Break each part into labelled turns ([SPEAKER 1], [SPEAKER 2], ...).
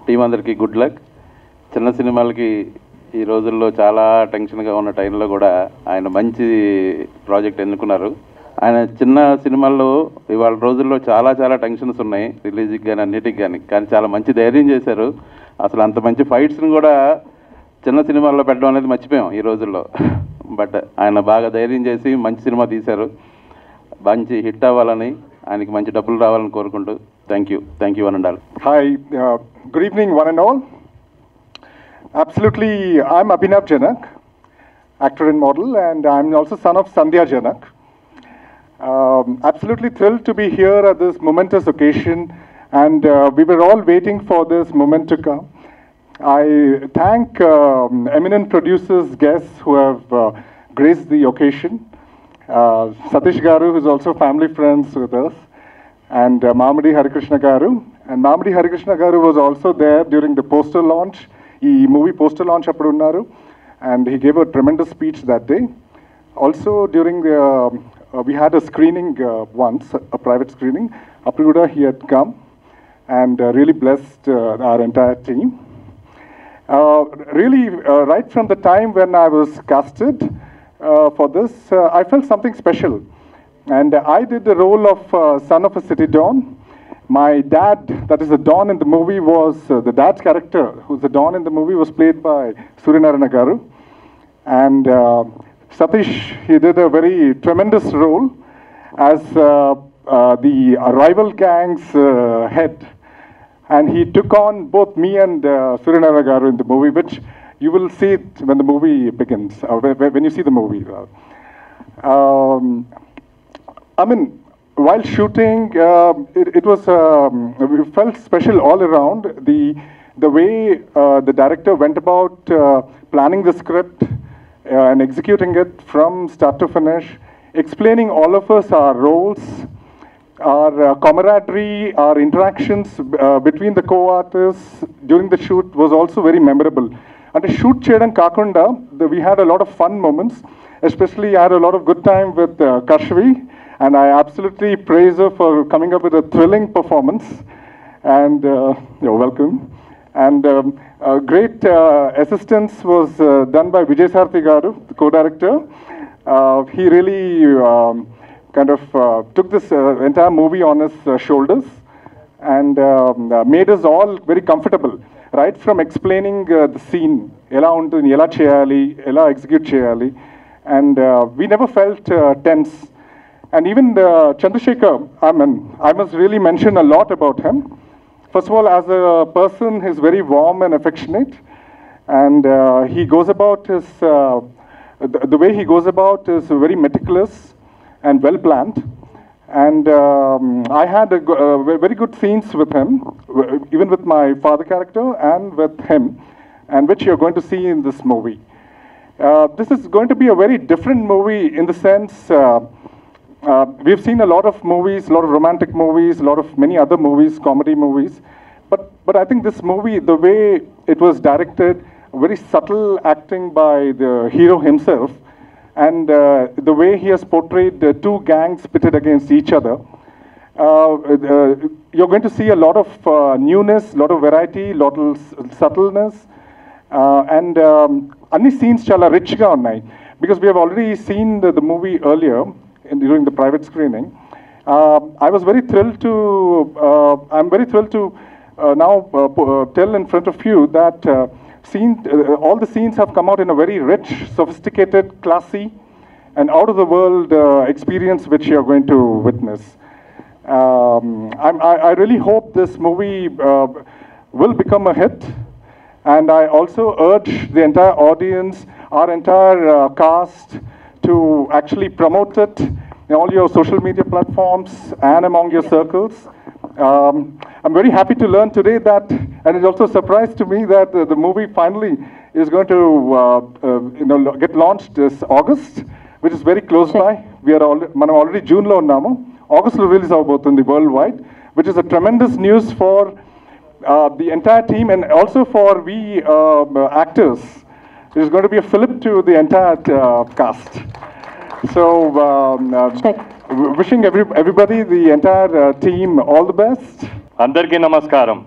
[SPEAKER 1] Team అందరికీ good luck. చిన్న సినిమాలకి ఈ రోజుల్లో చాలా టెన్షన్గా ఉన్న టైంలో కూడా ఆయన మంచి ప్రాజెక్ట్ ఎన్నుకున్నారు. ఆయన చిన్న సినిమాల్లో ఇవాళ రోజుల్లో చాలా చాలా టెన్షన్స్ ఉన్నాయి, రిలీజ్కి కానీ అన్నిటికి కానీ చాలా మంచి ధైర్యం చేశారు. అసలు అంత మంచి ఫైట్స్ని కూడా చిన్న సినిమాల్లో పెట్టడం అనేది మర్చిపోయాం ఈ రోజుల్లో. బట్ ఆయన బాగా ధైర్యం చేసి మంచి సినిమా తీశారు. మంచి హిట్ అవ్వాలని, ఆయనకి మంచి డబ్బులు రావాలని కోరుకుంటూ థ్యాంక్ యూ అని ఉండాలి.
[SPEAKER 2] Hi, good evening one and all. Absolutely, I'm Abhinav Janak, actor and model, and I'm also son of Sandhya Janak. Absolutely thrilled to be here at this momentous occasion, and we were all waiting for this moment to come. I thank eminent producers, guests who have graced the occasion. Satish Garu, who's also family friends with us, and Mamadi Harikrishna Garu. And Mamadi Harikrishna Garu was also there during the poster launch, movie poster launch appudu unnaru, and he gave a tremendous speech that day. Also during the, we had a screening once, a private screening, appudu kuda he had come and really blessed our entire team. Really, right from the time when I was casted for this, I felt something special. And I did the role of son of a city don. My dad, that is the don in the movie, was the dad's character, who's the don in the movie, was played by Suryanarayana Garu. And Satish, he did a very tremendous role as the rival gang's head. And he took on both me and Suryanarayana Garu in the movie, which you will see it when the movie begins, when you see the movie. I mean, while shooting, it was, we felt special all around. The way the director went about planning the script and executing it from start to finish, explaining all of us our roles, our camaraderie, our interactions between the co-artists during the shoot was also very memorable. And shoot cheyadam kakunda, we had a lot of fun moments. Especially, I had a lot of good time with Kashvi, and I absolutely praise her for coming up with a thrilling performance. And you're welcome. And great assistance was done by Vijay Sarthi Garu, the co-director. He really kind of took this entire movie on his shoulders and made us all very comfortable, right from explaining the scene, ela untundi, ela cheyali, ela execute cheyali, and we never felt tense. And even Chandrasekhar, I must really mention a lot about him. First of all, as a person, he's very warm and affectionate, and he goes about his, the way he goes about is very meticulous and well planned. And I had very good scenes with him, even with my father character and with him, and which you're going to see in this movie. This is going to be a very different movie in the sense, we've seen a lot of movies, a lot of romantic movies, a lot of many other movies, comedy movies. But I think this movie, the way it was directed, very subtle acting by the hero himself, and the way he has portrayed two gangs pitted against each other, you're going to see a lot of newness, a lot of variety, a lot of subtleness, and any scenes chala rich ga unnai, because we have already seen the movie earlier during the private screening. I was very thrilled to, I'm very thrilled to now tell in front of you that all the scenes have come out in a very rich, sophisticated, classy, and out-of-the-world experience which you are going to witness. I really hope this movie will become a hit, and I also urge the entire audience, our entire cast, to actually promote it in all your social media platforms and among your circles. I'm very happy to learn today that, and it's also a surprise to me that the movie finally is going to get launched this August, which is very close by. We are already June lo unnamu. August lo release avabotundi worldwide, which is a tremendous news for the entire team and also for we actors. It is going to be a fillip to the entire cast. So wishing everybody, the entire team, all the best.
[SPEAKER 3] అందరికీ నమస్కారం.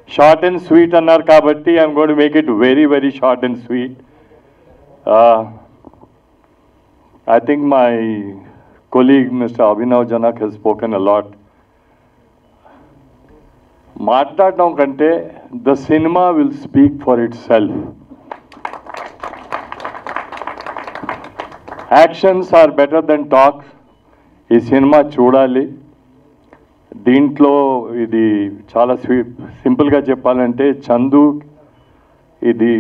[SPEAKER 3] Short and sweet అన్నారు కాబట్టి I'm going to make it very very short and sweet. I think my colleague Mr. Abhinav Janak has spoken a lot. మాట్లాడడం కంటే the cinema will speak for itself. Actions are better than talks. ఈ cinema చూడాలి. దీంట్లో ఇది చాలా సింపుల్గా చెప్పాలంటే చందు ఇది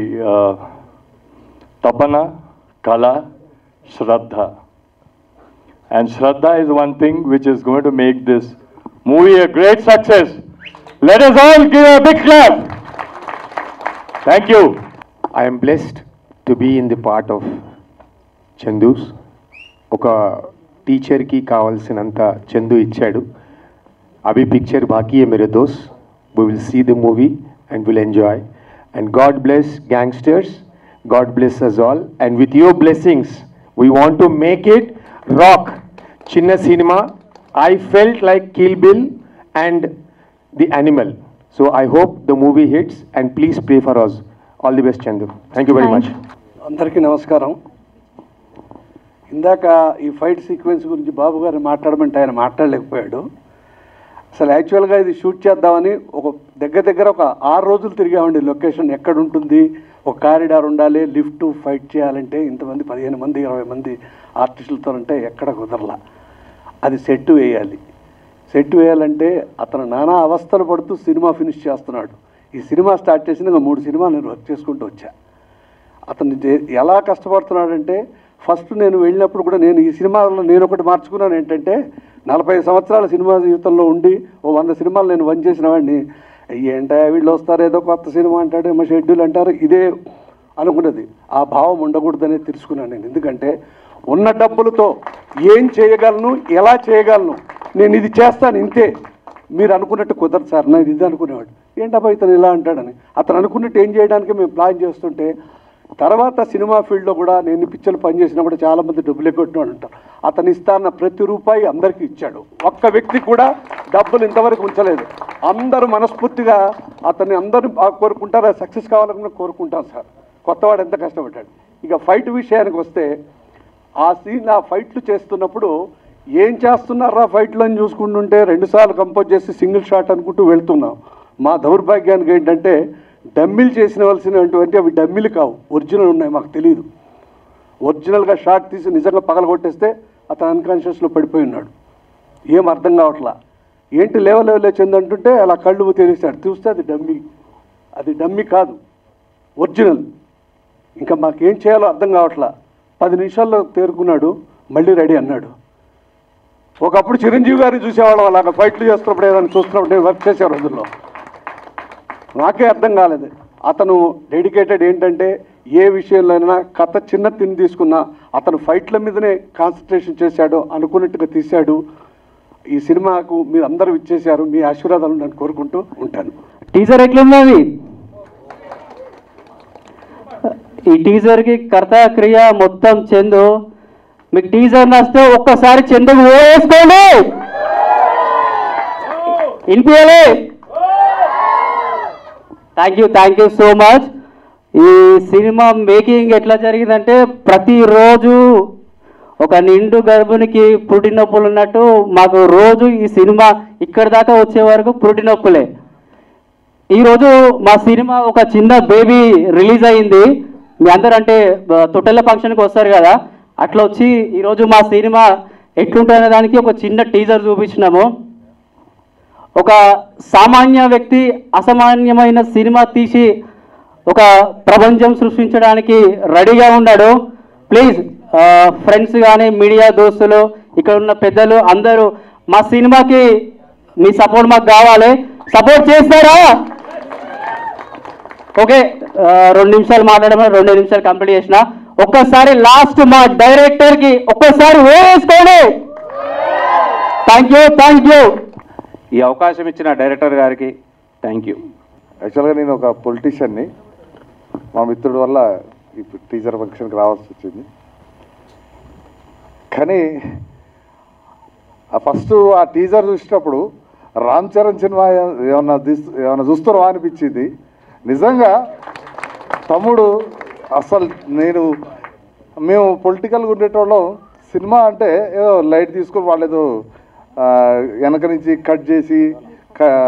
[SPEAKER 3] తపన, కళ, Shraddha. And Shraddha is one thing which is going to make this movie a great success. Let us all give a big clap. Thank you.
[SPEAKER 4] I am blessed to be in the part of Chandu's. ఒక టీచర్కి కావాల్సినంత చందు ఇచ్చాడు. అభి picture బాకీ high Mere those. We will see the movie and will enjoy. And God bless gangsters. God bless us all. And with your blessings, we want to make it rock. Chinna cinema. I felt like Kill Bill and The Animal. So I hope the movie hits and please pray for us. All the best, Chandu. Thank you very much.
[SPEAKER 5] అందరికీ నమస్కారం. ఇందాక ఈ fight sequence గురించి బాబు గారు మాట్లాడమంటే ఆయన మాట్లాడలేకపోయాడు. అసలు యాక్చువల్గా ఇది షూట్ చేద్దామని ఒక దగ్గర ఒక 6 రోజులు తిరిగామండి. లొకేషన్ ఎక్కడ ఉంటుంది, ఒక కారిడార్ ఉండాలి, లిఫ్ట్, ఫైట్ చేయాలంటే ఇంతమంది 15 మంది 20 మంది ఆర్టిస్టులతో అంటే ఎక్కడ కుదరలా. అది సెట్ వేయాలి. సెట్ వేయాలంటే అతను నానా అవస్థలు పడుతూ సినిమా ఫినిష్ చేస్తున్నాడు. ఈ సినిమా స్టార్ట్ చేసిన 3 సినిమాలు నేను వర్క్ చేసుకుంటూ వచ్చా. అతను ఎలా కష్టపడుతున్నాడంటే ఫస్ట్ నేను వెళ్ళినప్పుడు కూడా నేను ఈ సినిమాలో నేను ఒకటి మార్చుకున్నాను ఏంటంటే 40 సంవత్సరాల సినిమా జీవితంలో ఉండి 100 సినిమాలు నేను వన్ చేసిన వాడిని ఏంటో వీళ్ళు వస్తారు ఏదో కొత్త సినిమా అంటాడు ఏమో షెడ్యూల్ అంటారు ఇదే అనుకున్నది. ఆ భావం ఉండకూడదనే తెలుసుకున్నాను నేను. ఎందుకంటే ఉన్న డబ్బులతో ఏం చేయగలను, ఎలా చేయగలను, నేను ఇది చేస్తాను ఇంతే, మీరు అనుకున్నట్టు కుదరదు సార్, నేను ఇది అనుకునేవాడు. ఏంటబ్బా ఇతను ఇలా అంటాడని. అతను అనుకున్నట్టు ఏం చేయడానికి మేము ప్లాన్ చేస్తుంటే తర్వాత సినిమా ఫీల్డ్లో కూడా నేను పిక్చర్లు పనిచేసినప్పుడు చాలామంది డబ్బులు ఎగ్గొట్టినవాడు ఉంటారు. అతను ఇస్తాన్న ప్రతి రూపాయి అందరికీ ఇచ్చాడు. ఒక్క వ్యక్తి కూడా డబ్బులు ఇంతవరకు ఉంచలేదు. అందరూ మనస్ఫూర్తిగా అతన్ని అందరూ కోరుకుంటారు, సక్సెస్ కావాలని కోరుకుంటారు సార్. కొత్తవాడు ఎంత కష్టపడ్డాడు. ఇక ఫైట్ విషయానికి వస్తే ఆ సీన్ ఆ ఫైట్లు చేస్తున్నప్పుడు ఏం చేస్తున్నారా ఫైట్లు అని చూసుకుంటుంటే 2 సార్లు కంపోజ్ చేసి సింగిల్ షాట్ అనుకుంటూ వెళ్తున్నాం. మా దౌర్భాగ్యానికి ఏంటంటే డమ్మిలు చేసినవలసినటువంటి అవి డమ్మిలు కావు, ఒరిజినల్ ఉన్నాయి. మాకు తెలియదు. ఒరిజినల్గా షాట్ తీసి నిజంగా పగలగొట్టేస్తే అతను అన్కాన్షియస్లో పడిపోయి ఉన్నాడు. ఏం అర్థం కావట్లా. ఏంటి లేవలే చెందంటుంటే అలా కళ్ళు తెలిసాడు. చూస్తే అది డమ్మి కాదు, ఒరిజినల్. ఇంకా మాకేం చేయాలో అర్థం కావట్లా. 10 నిమిషాల్లో తేరుకున్నాడు, మళ్ళీ రెడీ అన్నాడు. ఒకప్పుడు చిరంజీవి గారిని చూసేవాళ్ళం అలాగా ఫైట్లు చేస్తున్నప్పుడు ఏదైనా చూస్తున్నప్పుడు నేను వర్క్ చేసే రోజుల్లో. నాకే అర్థం కాలేదు. అతను డెడికేటెడ్ ఏంటంటే ఏ విషయంలోనైనా కథ చిన్న తిని తీసుకున్నా అతను ఫైట్ల మీదనే కాన్సన్ట్రేషన్ చేశాడు, అనుకున్నట్టుగా తీశాడు. ఈ సినిమాకు మీరు అందరూ ఇచ్చేశారు, మీ ఆశీర్వాదాలు నేను కోరుకుంటూ ఉంటాను.
[SPEAKER 6] టీజర్ ఎట్లున్నది? ఈ టీజర్కి కర్త క్రియ మొత్తం చందు. మీకు టీజర్ నచ్చితే ఒక్కసారి చందుకు వేసుకోండి. వినిపించాలి. Thank you so much. ఈ సినిమా మేకింగ్ ఎట్లా జరిగిందంటే ప్రతిరోజు ఒక నిండు గర్భిణికి పురిటి నొప్పులు ఉన్నట్టు మాకు రోజు ఈ సినిమా ఇక్కడ దాకా వచ్చే వరకు పురిటి నొప్పులే. ఈరోజు మా సినిమా ఒక చిన్న బేబీ రిలీజ్ అయింది. మీ అందరూ అంటే తొట్టెల ఫంక్షన్కి వస్తారు కదా, అట్లా వచ్చి ఈరోజు మా సినిమా ఎట్లుంటుందనే దానికి ఒక చిన్న టీజర్ చూపించినాము. ఒక సామాన్య వ్యక్తి అసామాన్యమైన సినిమా తీసి ఒక ప్రపంచం సృష్టించడానికి రెడీగా ఉన్నాడు. ప్లీజ్ ఫ్రెండ్స్ కానీ మీడియా దోస్తులు ఇక్కడ ఉన్న పెద్దలు అందరూ మా సినిమాకి మీ సపోర్ట్ మాకు కావాలి. సపోర్ట్ చేస్తారా? ఓకే, 2 నిమిషాలు మాట్లాడమని 2 నిమిషాలు కంప్లీట్ చేసిన. ఒక్కసారి లాస్ట్ మా డైరెక్టర్కి ఒక్కసారి వేసుకోండి. Thank you.
[SPEAKER 1] ఈ అవకాశం ఇచ్చిన డైరెక్టర్ గారికి థ్యాంక్ యూ.
[SPEAKER 2] యాక్చువల్గా నేను ఒక పొలిటీషియన్ని, మా మిత్రుడి వల్ల ఈ టీజర్ ఫంక్షన్కి రావాల్సి వచ్చింది. కానీ ఫస్ట్ ఆ టీజర్ చూసినప్పుడు
[SPEAKER 7] రామ్ చరణ్ సినిమా ఏమన్నా చూస్తున్నావా అనిపించింది. నిజంగా తమ్ముడు అసలు మేము పొలిటికల్గా ఉండేటోళ్ళం, సినిమా అంటే ఏదో లైట్ తీసుకొని వాళ్ళు ఏదో వెనక నుంచి కట్ చేసి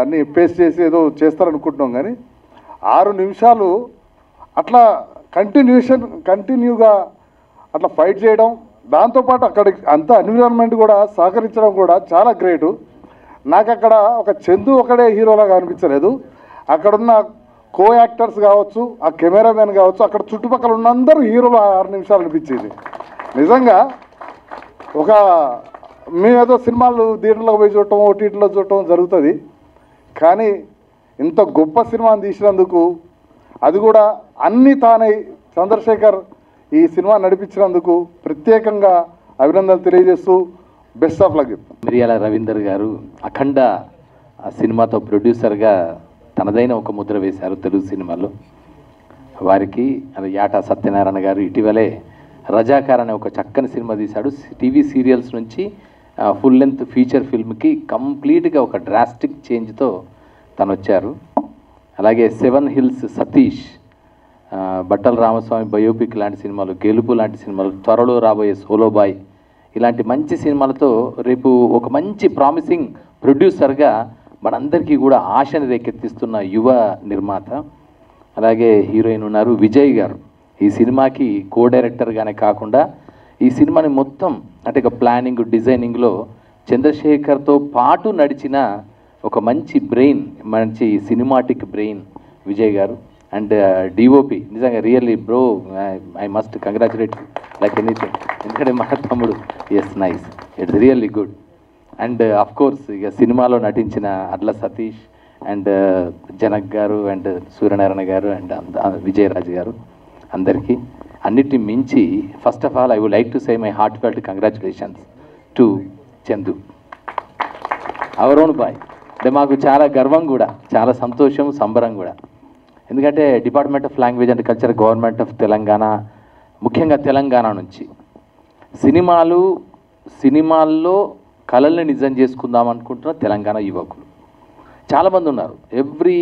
[SPEAKER 7] అన్నీ పేస్ట్ చేసి ఏదో చేస్తారనుకుంటున్నాం. కానీ 6 నిమిషాలు అట్లా కంటిన్యూగా అట్లా ఫైట్ చేయడం, దాంతోపాటు అక్కడ అంత ఎన్విరాన్మెంట్ కూడా సహకరించడం కూడా చాలా గ్రేటు. నాకు అక్కడ ఒక చందు ఒకడే హీరోలాగా అనిపించలేదు. అక్కడున్న కో యాక్టర్స్ కావచ్చు, ఆ కెమెరామెన్ కావచ్చు, అక్కడ చుట్టుపక్కల ఉన్న అందరూ హీరోలు 6 నిమిషాలు అనిపించేది. నిజంగా మేమేదో సినిమాలు థియేటర్లో పోయి చూడటం, ఓటీటీలో చూడటం జరుగుతుంది. కానీ ఇంత గొప్ప సినిమాని తీసినందుకు, అది కూడా అన్నీ తానై చంద్రశేఖర్ ఈ సినిమా నడిపించినందుకు ప్రత్యేకంగా అభినందనలు తెలియజేస్తూ బెస్ట్ ఆఫ్ లక్.
[SPEAKER 8] మిరియాల రవీందర్ గారు అఖండ సినిమాతో ప్రొడ్యూసర్గా తనదైన ఒక ముద్ర వేశారు తెలుగు సినిమాలో. వారికి యాటా సత్యనారాయణ గారు ఇటీవలే రజాకార్ అనే ఒక చక్కని సినిమా తీశాడు. టీవీ సీరియల్స్ నుంచి ఫుల్ లెంత్ ఫీచర్ ఫిల్మ్కి కంప్లీట్గా ఒక డ్రాస్టిక్ చేంజ్తో తను వచ్చారు. అలాగే 7 హిల్స్ సతీష్, బట్టల రామస్వామి బయోపిక్ లాంటి సినిమాలు, గెలుపు లాంటి సినిమాలు, త్వరలో రాబోయే సోలోబాయ్ ఇలాంటి మంచి సినిమాలతో రేపు ఒక మంచి ప్రామిసింగ్ ప్రొడ్యూసర్గా మనందరికీ కూడా ఆశని రేకెత్తిస్తున్న యువ నిర్మాత. అలాగే హీరోయిన్ ఉన్నారు విజయ్ గారు. ఈ సినిమాకి కో డైరెక్టర్గానే కాకుండా ఈ సినిమాని మొత్తం అంటే ఒక ప్లానింగ్ డిజైనింగ్లో చంద్రశేఖర్తో పాటు నడిచిన ఒక మంచి బ్రెయిన్, మంచి cinematic brain Vijay garu. And DOP నిజంగా really bro, I must congratulate like anything. ఎందుకంటే మా తమ్ముడు is nice, it's really good. And of course ఇక సినిమాలో నటించిన అడ్ల సతీష్ అండ్ జనక్ గారు అండ్ సూర్యనారాయణ గారు అండ్ విజయరాజు గారు అందరికీ అన్నిటిని మించి first of all I would like to say my heartfelt congratulations to Chandu, our own boy. అంటే మాకు చాలా గర్వం కూడా, చాలా సంతోషం, సంబరం కూడా. ఎందుకంటే department of language and culture, government of Telangana, ముఖ్యంగా తెలంగాణ నుంచి సినిమాల్లో కళల్ని నిజం చేసుకుందాం అనుకుంటున్న తెలంగాణ యువకులు చాలామంది ఉన్నారు. ఎవ్రీ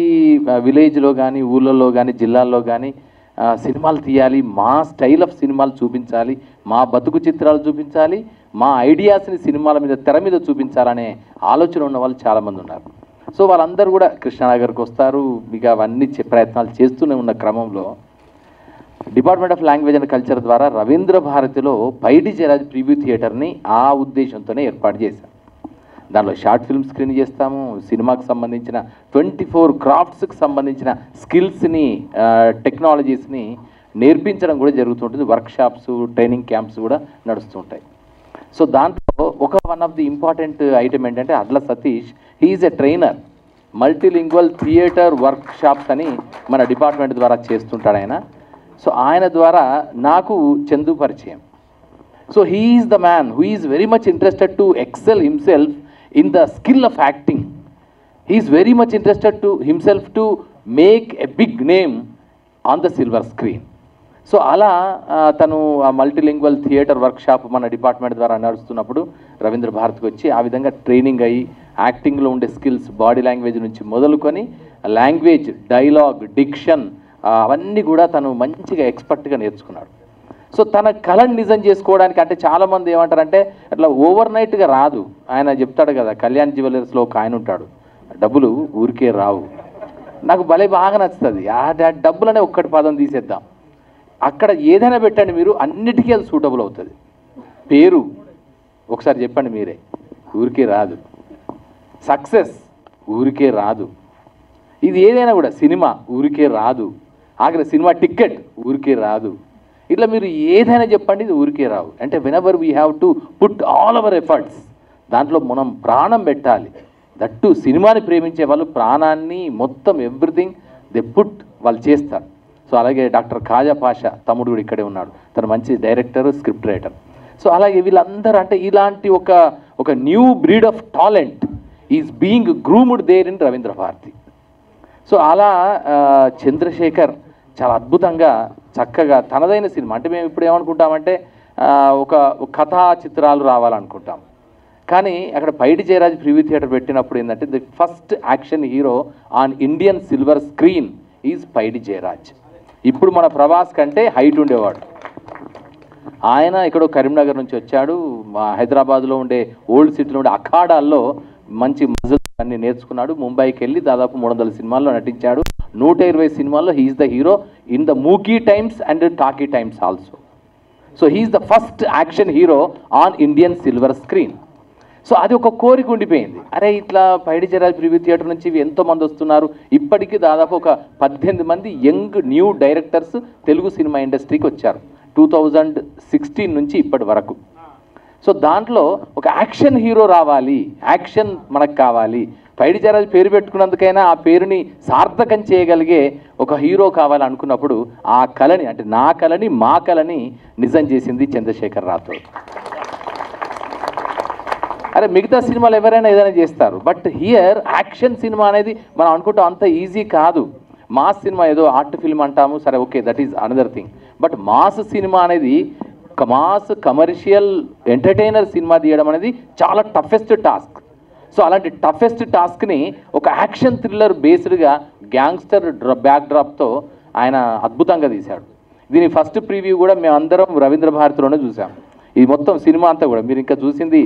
[SPEAKER 8] విలేజ్లో కానీ, ఊళ్ళల్లో కానీ, జిల్లాల్లో కానీ సినిమాలు తీయాలి, మా స్టైల్ ఆఫ్ సినిమాలు చూపించాలి, మా బతుకు చిత్రాలు చూపించాలి, మా ఐడియాస్ని సినిమాల మీద తెర మీద చూపించాలనే ఆలోచన ఉన్న వాళ్ళు చాలామంది ఉన్నారు. సో వాళ్ళందరూ కూడా కృష్ణానగర్కి వస్తారు. ఇక అవన్నీ ప్రయత్నాలు చేస్తూనే ఉన్న క్రమంలో department of language and culture ద్వారా రవీంద్ర భారతిలో పైడి జయరాజ్ ప్రివ్యూ థియేటర్ని ఆ ఉద్దేశంతోనే ఏర్పాటు చేశాం. దానిలో షార్ట్ ఫిల్మ్ స్క్రీన్ చేస్తాము, సినిమాకి సంబంధించిన 24 క్రాఫ్ట్స్కి సంబంధించిన స్కిల్స్ని, టెక్నాలజీస్ని నేర్పించడం కూడా జరుగుతుంటుంది. వర్క్షాప్స్, ట్రైనింగ్ క్యాంప్స్ కూడా నడుస్తుంటాయి. సో దాంట్లో one of the important item ఏంటంటే అడ్ల సతీష్, హీఈస్ ఎ ట్రైనర్, మల్టీలింగ్వల్ థియేటర్ వర్క్షాప్స్ అని మన డిపార్ట్మెంట్ ద్వారా చేస్తుంటాడు ఆయన. సో ఆయన ద్వారా నాకు చందు పరిచయం. So he is the man who is very much interested to excel himself in the skill of acting. He is very much interested to himself to make a big name on the silver screen. So అలా తను ఆ multilingual theatre workshop మన department ద్వారా నడుస్తున్నప్పుడు రవీంద్ర భారతికి వచ్చి ఆ విధంగా ట్రైనింగ్ అయ్యి యాక్టింగ్లో ఉండే స్కిల్స్, బాడీ లాంగ్వేజ్ నుంచి మొదలుకొని లాంగ్వేజ్, డైలాగ్, డిక్షన్ అవన్నీ కూడా తను మంచిగా ఎక్స్పర్ట్గా నేర్చుకున్నాడు. సో తన కళను నిజం చేసుకోవడానికి అంటే చాలామంది ఏమంటారంటే అట్లా ఓవర్ నైట్గా రాదు. ఆయన చెప్తాడు కదా, కళ్యాణ్ జ్యువెలర్స్లో ఒక ఆయన ఉంటాడు, డబ్బులు ఊరికే రావు. నాకు భలే బాగా నచ్చుతుంది. ఆ డబ్బులనే ఒక్కటి పదం తీసేద్దాం, అక్కడ ఏదైనా పెట్టండి మీరు, అన్నిటికీ అది సూటబుల్ అవుతుంది. పేరు ఒకసారి చెప్పండి మీరే, ఊరికే రాదు. సక్సెస్ ఊరికే రాదు. ఇది ఏదైనా కూడా, సినిమా ఊరికే రాదు. ఆఖరి సినిమా టికెట్ ఊరికే రాదు. ఇట్లా మీరు ఏదైనా చెప్పండి, ఇది ఊరికే రావు. అంటే whenever we have to put all our efforts, దాంట్లో మనం ప్రాణం పెట్టాలి. దట్టు సినిమాని ప్రేమించే వాళ్ళు ప్రాణాన్ని మొత్తం ఎవ్రీథింగ్ దే పుట్ వాళ్ళు చేస్తారు. సో అలాగే డాక్టర్ ఖాజా పాషా తమ్ముడు కూడా ఇక్కడే ఉన్నాడు, తను మంచి డైరెక్టర్, స్క్రిప్ట్ రైటర్. సో అలాగే వీళ్ళందరూ అంటే ఇలాంటి ఒక new breed of talent is being groomed there in Ravindra Bharathi. So అలా చంద్రశేఖర్ చాలా అద్భుతంగా చక్కగా తనదైన సినిమా, అంటే మేము ఇప్పుడు ఏమనుకుంటామంటే ఒక కథా చిత్రాలు రావాలనుకుంటాం. కానీ అక్కడ పైడి జయరాజ్ ప్రివ్యూ థియేటర్ పెట్టినప్పుడు ఏంటంటే the first action hero on Indian silver screen is Paidi Jayaraj. ఇప్పుడు మన ప్రభాస్ కంటే హైట్ ఉండేవాడు ఆయన. ఇక్కడ కరీంనగర్ నుంచి వచ్చాడు, హైదరాబాద్లో ఉండే ఓల్డ్ సిటీలో ఉండే అఖాడాల్లో మంచి మజిల్ అన్ని నేర్చుకున్నాడు. ముంబైకి వెళ్ళి దాదాపు 300 సినిమాల్లో నటించాడు. 120 సినిమాల్లో he's the hero in the mooki times and talkie times also. So he's the first action hero on Indian silver screen. So అది ఒక కోరిక ఉండిపోయింది. అరే ఇట్లా పైడి జయరాజ్ ప్రివ్యూ థియేటర్ నుంచి ఎంతోమంది వస్తున్నారు. ఇప్పటికీ దాదాపు ఒక 18 మంది young new directors Telugu cinema ఇండస్ట్రీకి వచ్చారు 2016 నుంచి ఇప్పటి వరకు. సో దాంట్లో ఒక యాక్షన్ హీరో రావాలి, యాక్షన్ మనకు కావాలి. పైడి జయరాజ్ పేరు పెట్టుకున్నందుకైనా ఆ పేరుని సార్థకం చేయగలిగే ఒక హీరో కావాలి అనుకున్నప్పుడు ఆ కళని, అంటే నా కళని, మా కళని నిజం చేసింది చంద్రశేఖర్ రాథోడ్. అరే మిగతా సినిమాలు ఎవరైనా ఏదైనా చేస్తారు, బట్ హియర్ యాక్షన్ సినిమా అనేది మనం అనుకుంటాం అంత ఈజీ కాదు. మాస్ సినిమా ఏదో ఆర్ట్ ఫిల్మ్ అంటాము, సరే okay, that is another thing. But mass cinema అనేది, మాస్ కమర్షియల్ ఎంటర్టైనర్ సినిమా తీయడం అనేది చాలా టఫెస్ట్ టాస్క్. సో అలాంటి టఫెస్ట్ టాస్క్ని ఒక యాక్షన్ థ్రిల్లర్ బేస్డ్గా గ్యాంగ్స్టర్ బ్యాక్డ్రాప్తో ఆయన అద్భుతంగా తీశాడు. దీని ఫస్ట్ ప్రివ్యూ కూడా మేమందరం రవీంద్ర భారతిలోనే చూసాం. ఇది మొత్తం సినిమా అంతా కూడా మీరు ఇంకా చూసింది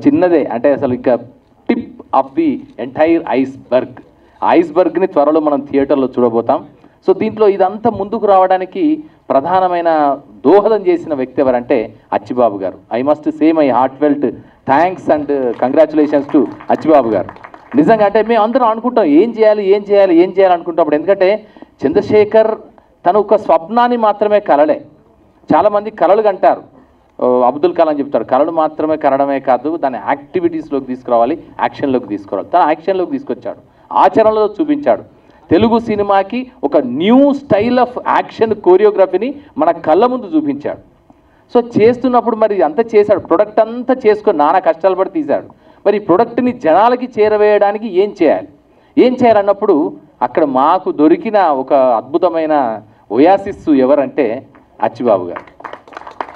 [SPEAKER 8] చిన్నదే, అంటే అసలు ఇంకా టిప్ ఆఫ్ ది ఎంటైర్ ఐస్బర్గ్ని త్వరలో మనం థియేటర్లో చూడబోతాం. సో దీంట్లో ఇదంతా ముందుకు రావడానికి ప్రధానమైన దోహదం చేసిన వ్యక్తి ఎవరంటే అచ్చిబాబు గారు. I must say my heart felt thanks and congratulations to Achibabu గారు. నిజంగా అంటే మేము అందరం అనుకుంటాం ఏం చేయాలి అనుకుంటాం. ఎందుకంటే చంద్రశేఖర్ తను ఒక స్వప్నాన్ని మాత్రమే కలలే. చాలామంది కలలు కంటారు, అబ్దుల్ కలాం చెప్తాడు కళలు మాత్రమే కనడమే కాదు దాన్ని యాక్టివిటీస్లోకి తీసుకురావాలి, యాక్షన్లోకి తీసుకురావాలి. తను యాక్షన్లోకి తీసుకొచ్చాడు, ఆచరణలో చూపించాడు. తెలుగు సినిమాకి ఒక న్యూ స్టైల్ ఆఫ్ యాక్షన్ కోరియోగ్రఫీని మన కళ్ళ ముందు చూపించాడు. సో చేస్తున్నప్పుడు మరి అంతా చేశాడు, ప్రొడక్ట్ అంతా చేసుకొని నానా కష్టాలు పడి తీశాడు. మరి ఈ ప్రొడక్ట్ని జనాలకి చేరవేయడానికి ఏం చేయాలన్నప్పుడు అక్కడ మాకు దొరికిన ఒక అద్భుతమైన ఒయాసిస్ ఎవరంటే అచ్చిబాబు గారు.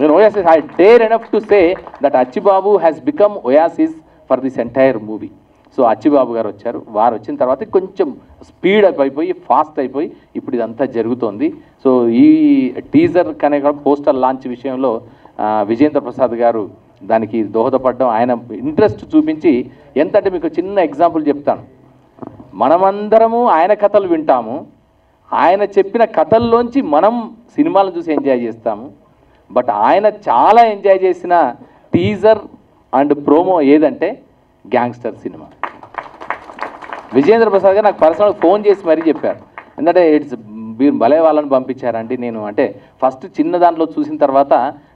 [SPEAKER 8] నేను Oasis, I dare enough to say that Achibabu has become Oasis for this entire movie. So Achibabu గారు వచ్చారు. వారు వచ్చిన తర్వాత కొంచెం స్పీడ్ అయిపోయి ఫాస్ట్ అయిపోయి ఇప్పుడు ఇదంతా జరుగుతోంది. సో ఈ టీజర్ కనే పోస్టర్ లాంచ్ విషయంలో విజేంద్ర ప్రసాద్ గారు దానికి దోహదపడడం, ఆయన ఇంట్రెస్ట్ చూపించి ఎంతంటే మీకు చిన్న ఎగ్జాంపుల్ చెప్తాను. మనమందరము ఆయన కథలు వింటాము, ఆయన చెప్పిన కథల్లోంచి మనం సినిమాలను చూసి ఎంజాయ్ చేస్తాము. బట్ ఆయన చాలా ఎంజాయ్ చేసిన టీజర్ అండ్ ప్రోమో ఏదంటే గ్యాంగ్స్టర్ సినిమా. విజేంద్ర ప్రసాద్ గారు నాకు పర్సనల్ ఫోన్ చేసి మరీ చెప్పారు, ఎందుకంటే మీరు భలే వాళ్ళని పంపించారండి. నేను అంటే ఫస్ట్ చిన్న దాంట్లో చూసిన తర్వాత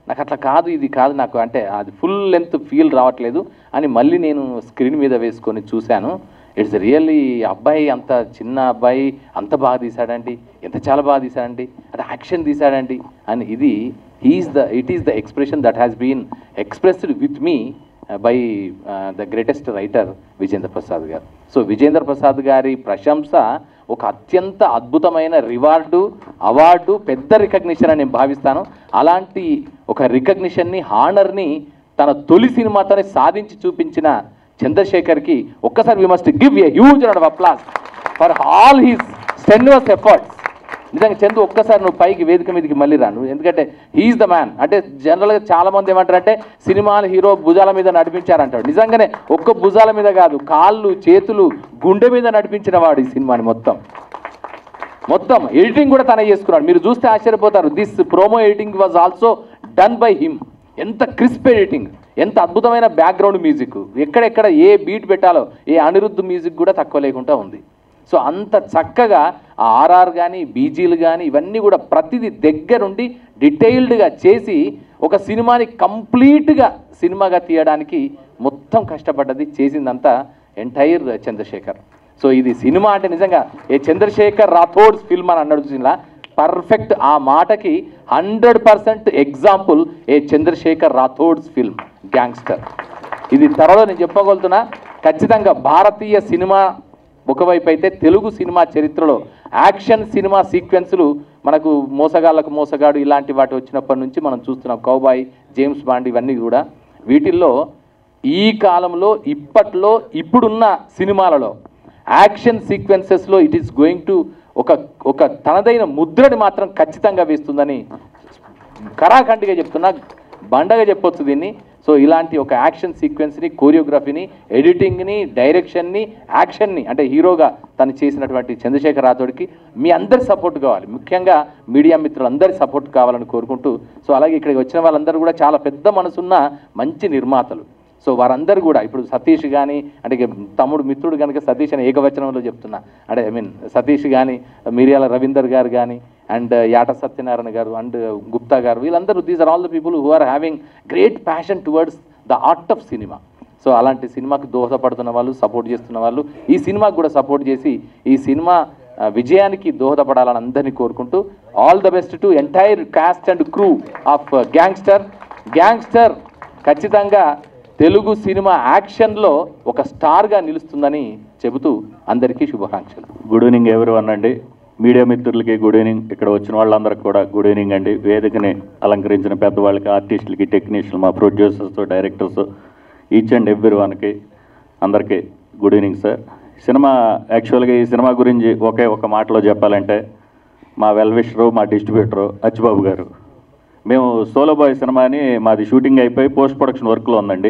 [SPEAKER 8] నాకు అట్లా కాదు, ఇది కాదు, నాకు అంటే అది ఫుల్ లెంత్ ఫీల్ రావట్లేదు అని మళ్ళీ నేను స్క్రీన్ మీద వేసుకొని చూశాను. ఇట్స్ రియల్లీ అబ్బాయి, అంత చిన్న అబ్బాయి అంత బాగా తీశాడండి, ఎంత చాలా బాగా తీశాడండి, అంటే యాక్షన్ తీశాడండి అని. ఇది it is the expression that has been expressed with me by the greatest writer Vijendra Prasad గారు. సో విజేంద్ర ప్రసాద్ గారి ప్రశంస ఒక అత్యంత అద్భుతమైన అవార్డు, పెద్ద రికగ్నిషన్ అని నేను భావిస్తాను. అలాంటి ఒక రికగ్నిషన్ని, హానర్ని తన తొలి సినిమాతోనే సాధించి చూపించిన చంద్రశేఖర్కి ఒక్కసారి we must give a huge round of applause for all his strenuous efforts. నిజంగా చందు ఒక్కసారి నువ్వు పైకి వేదిక మీదకి మళ్ళీ రాను, ఎందుకంటే హీఈస్ ద మ్యాన్. అంటే జనరల్గా చాలామంది ఏమంటారంటే సినిమాలు హీరో భుజాల మీద నడిపించారంటాడు. నిజంగానే ఒక్క భుజాల మీద కాదు, కాళ్ళు చేతులు గుండె మీద నడిపించిన వాడు ఈ సినిమాని మొత్తం ఎడిటింగ్ కూడా తనే చేసుకున్నాడు. మీరు చూస్తే ఆశ్చర్యపోతారు. This promo editing was also done by him. ఎంత క్రిస్ప్ ఎడిటింగ్, ఎంత అద్భుతమైన బ్యాక్గ్రౌండ్ మ్యూజిక్, ఎక్కడెక్కడ ఏ బీట్ పెట్టాలో ఏ అనిరుద్ధ్ మ్యూజిక్ కూడా తక్కువ లేకుండా ఉంది. సో అంత చక్కగా ఆ ఆర్ఆర్ కానీ బీజీలు కానీ ఇవన్నీ కూడా ప్రతిదీ దగ్గరుండి డీటెయిల్డ్గా చేసి ఒక సినిమాని కంప్లీట్గా సినిమాగా తీయడానికి మొత్తం కష్టపడ్డది, చేసిందంతా ఎంటైర్ చంద్రశేఖర్. సో ఇది సినిమా అంటే నిజంగా ఏ చంద్రశేఖర్ రాథోడ్స్ ఫిల్మ్ అని అన్నాడు చూసినా పర్ఫెక్ట్. ఆ మాటకి 100% ఎగ్జాంపుల్ ఏ చంద్రశేఖర్ రాథోడ్స్ ఫిల్మ్ గ్యాంగ్స్టర్. ఇది త్వరలో నేను చెప్పగలుగుతున్నా. ఖచ్చితంగా భారతీయ సినిమా ఒకవైపు అయితే తెలుగు సినిమా చరిత్రలో యాక్షన్ సినిమా సీక్వెన్సులు మనకు మోసగాళ్ళకు మోసగాడు ఇలాంటి వాటి వచ్చినప్పటి నుంచి మనం చూస్తున్నాం. కౌబాయ్, జేమ్స్ బాండ్ ఇవన్నీ కూడా వీటిల్లో ఈ కాలంలో ఇప్పుడున్న సినిమాలలో యాక్షన్ సీక్వెన్సెస్లో ఇట్ ఈస్ గోయింగ్ టు ఒక తనదైన ముద్రని మాత్రం ఖచ్చితంగా వేస్తుందని కరాఖండిగా చెప్తున్నా, బండగా చెప్పొచ్చు దీన్ని. సో ఇలాంటి ఒక యాక్షన్ సీక్వెన్స్ని, కోరియోగ్రఫీని, ఎడిటింగ్ని, డైరెక్షన్ని, యాక్షన్ని అంటే హీరోగా తను చేసినటువంటి చంద్రశేఖర్ రాథోడ్కి మీ అందరి సపోర్ట్ కావాలి, ముఖ్యంగా మీడియా మిత్రులందరి సపోర్ట్ కావాలని కోరుకుంటూ, సో అలాగే ఇక్కడికి వచ్చిన వాళ్ళందరూ కూడా చాలా పెద్ద మనసున్న మంచి నిర్మాతలు. సో వారందరూ కూడా ఇప్పుడు సతీష్ కానీ, అంటే తమ్ముడు మిత్రుడు కనుక సతీష్ అని ఏకవచనంలో చెప్తున్నా, అంటే సతీష్ కానీ, మిరియాల రవీందర్ గారు కానీ, అండ్ యాట సత్యనారాయణ గారు అండ్ గుప్తా గారు, వీళ్ళందరూ these are all the people who are having great passion towards the art of cinema. So అలాంటి సినిమాకి దోహదపడుతున్న వాళ్ళు, సపోర్ట్ చేస్తున్న వాళ్ళు, ఈ సినిమాకి కూడా సపోర్ట్ చేసి ఈ సినిమా విజయానికి దోహదపడాలని అందరినీ కోరుకుంటూ, all the best to entire cost and crew of gangster ఖచ్చితంగా తెలుగు సినిమా యాక్షన్లో ఒక స్టార్గా నిలుస్తుందని చెబుతూ అందరికీ శుభాకాంక్షలు.
[SPEAKER 9] గుడ్ ఈవినింగ్ ఎవరివన్ అండి, మీడియా మిత్రులకి గుడ్ ఈవినింగ్, ఇక్కడ వచ్చిన వాళ్ళందరికీ కూడా గుడ్ ఈవినింగ్ అండి. వేదికని అలంకరించిన పెద్దవాళ్ళకి, ఆర్టిస్టులకి, టెక్నీషియన్లు, మా ప్రొడ్యూసర్స్, డైరెక్టర్స్, ఈచ్ అండ్ ఎవ్రీవన్కి అందరికీ గుడ్ ఈవినింగ్ సార్. సినిమా యాక్చువల్గా ఈ సినిమా గురించి ఒక మాటలో చెప్పాలంటే, మా వెల్విషరు, మా డిస్ట్రిబ్యూటరు అచ్చిబాబు గారు, మేము సోలో బాయ్ సినిమాని మాది షూటింగ్ అయిపోయి పోస్ట్ ప్రొడక్షన్ వర్క్లో ఉందండి.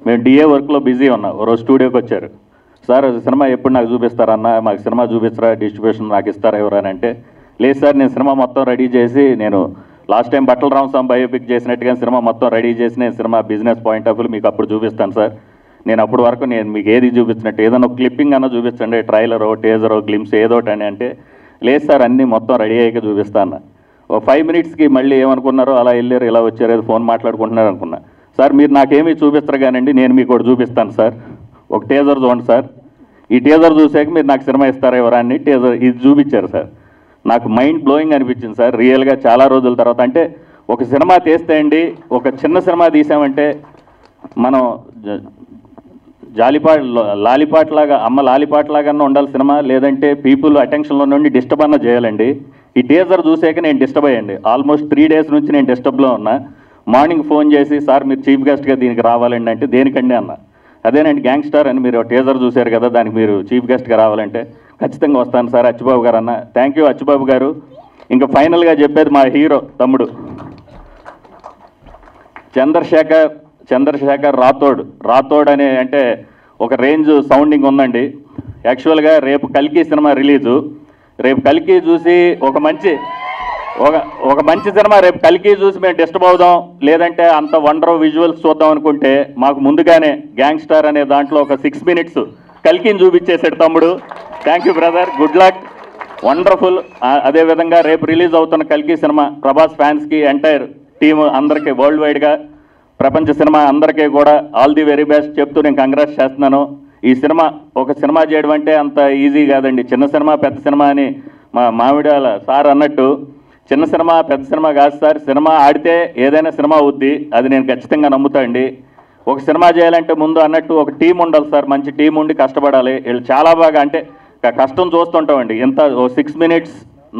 [SPEAKER 9] మేము డిఏ వర్క్లో బిజీ ఉన్నాం. రోజు స్టూడియోకి వచ్చారు, సార్ సినిమా ఎప్పుడు నాకు చూపిస్తారన్నా, మాకు సినిమా చూపిస్తారా, డిస్ట్రిబ్యూషన్ నాకు ఇస్తారా ఎవరని అంటే, లేదు సార్ నేను సినిమా మొత్తం రెడీ చేసి, నేను లాస్ట్ టైం బట్టల రామస్వామి బయోపిక్ చేసినట్టుగా సినిమా మొత్తం రెడీ చేసి నేను cinema business point of view మీకు అప్పుడు చూపిస్తాను సార్. నేను అప్పటి వరకు నేను మీకు ఏది చూపించినట్టు ఏదైనా ఒక క్లిప్పింగ్ అన్నా చూపించండి, ట్రైలరో, టేజరో, గ్లిమ్స్ ఏదోటి అని అంటే, లేదు సార్ అన్నీ మొత్తం రెడీ అయ్యాక చూపిస్తాను. ఓ 5 మినిట్స్కి మళ్ళీ ఏమనుకున్నారో అలా వెళ్ళారు, ఇలా వచ్చారు, ఏదో ఫోన్ మాట్లాడుకుంటున్నారు అనుకున్నా. సార్ మీరు నాకేమీ చూపిస్తారు కానండి, నేను మీకు ఒకటి చూపిస్తాను సార్, ఒక టేజర్ చూడండి సార్, ఈ టేజర్ చూసాక మీరు నాకు సినిమా ఇస్తారా ఎవరాన్ని, టేజర్ ఇది చూపించారు సార్. నాకు మైండ్ బ్లోయింగ్ అనిపించింది సార్ రియల్గా చాలా రోజుల తర్వాత. అంటే ఒక సినిమా తీస్తే అండి, ఒక చిన్న సినిమా తీసామంటే మనం లాలిపాట్లాగా అమ్మ లాలిపాట్లాగా ఉండాలి సినిమా, లేదంటే పీపుల్ అటెన్షన్లో నుండి డిస్టర్బ్ అన్న చేయాలండి. ఈ టేజర్ చూసాక నేను డిస్టర్బ్ అయ్యండి. ఆల్మోస్ట్ 3 డేస్ నుంచి నేను డిస్టర్బ్లో ఉన్నా. మార్నింగ్ ఫోన్ చేసి సార్ మీరు చీఫ్ గెస్ట్గా దీనికి రావాలండి అంటే, దేనికండి అన్న. అదేనండి గ్యాంగ్స్టర్ అని మీరు టేజర్ చూశారు కదా, దానికి మీరు చీఫ్ గెస్ట్గా రావాలంటే ఖచ్చితంగా వస్తాను సార్ అచ్చిబాబు గారు అన్న. థ్యాంక్ యూ అచ్చిబాబు గారు. ఇంకా ఫైనల్గా చెప్పేది మా హీరో తమ్ముడు చంద్రశేఖర్ రాథోడ్ అనే, అంటే ఒక రేంజ్ సౌండింగ్ ఉందండి. యాక్చువల్గా రేపు కల్కి సినిమా రిలీజు, రేపు కల్కి చూసి ఒక మంచి సినిమా రేపు కల్కి చూసి మేము డిస్టర్బ్ అవుదాం, లేదంటే అంత వండర్ విజువల్స్ చూద్దాం అనుకుంటే మాకు ముందుగానే గ్యాంగ్స్టర్ అనే దాంట్లో ఒక 6 మినిట్స్ కల్కిని చూపించేసాడు తమ్ముడు. Thank you brother, good luck, wonderful. అదేవిధంగా రేపు రిలీజ్ అవుతున్న కల్కి సినిమా ప్రభాస్ ఫ్యాన్స్కి, ఎంటైర్ టీమ్ అందరికీ, వరల్డ్ వైడ్గా ప్రపంచ సినిమా అందరికీ కూడా ఆల్ ది వెరీ బెస్ట్ చెప్తూ నేను కంగ్రాట్స్ చేస్తున్నాను. ఈ సినిమా ఒక సినిమా చేయడం అంటే అంత ఈజీ కాదండి. చిన్న సినిమా పెద్ద సినిమా అని మా మామిడాల సార్ అన్నట్టు, చిన్న సినిమా పెద్ద సినిమా కాదు సార్, సినిమా ఆడితే ఏదైనా సినిమా అవుద్ది, అది నేను ఖచ్చితంగా నమ్ముతా అండి. ఒక సినిమా చేయాలంటే ముందు అన్నట్టు ఒక టీం ఉండాలి సార్, మంచి టీం ఉండి కష్టపడాలి. వీళ్ళు చాలా బాగా, అంటే కష్టం చూస్తుంటామండి. ఎంత 6 మినిట్స్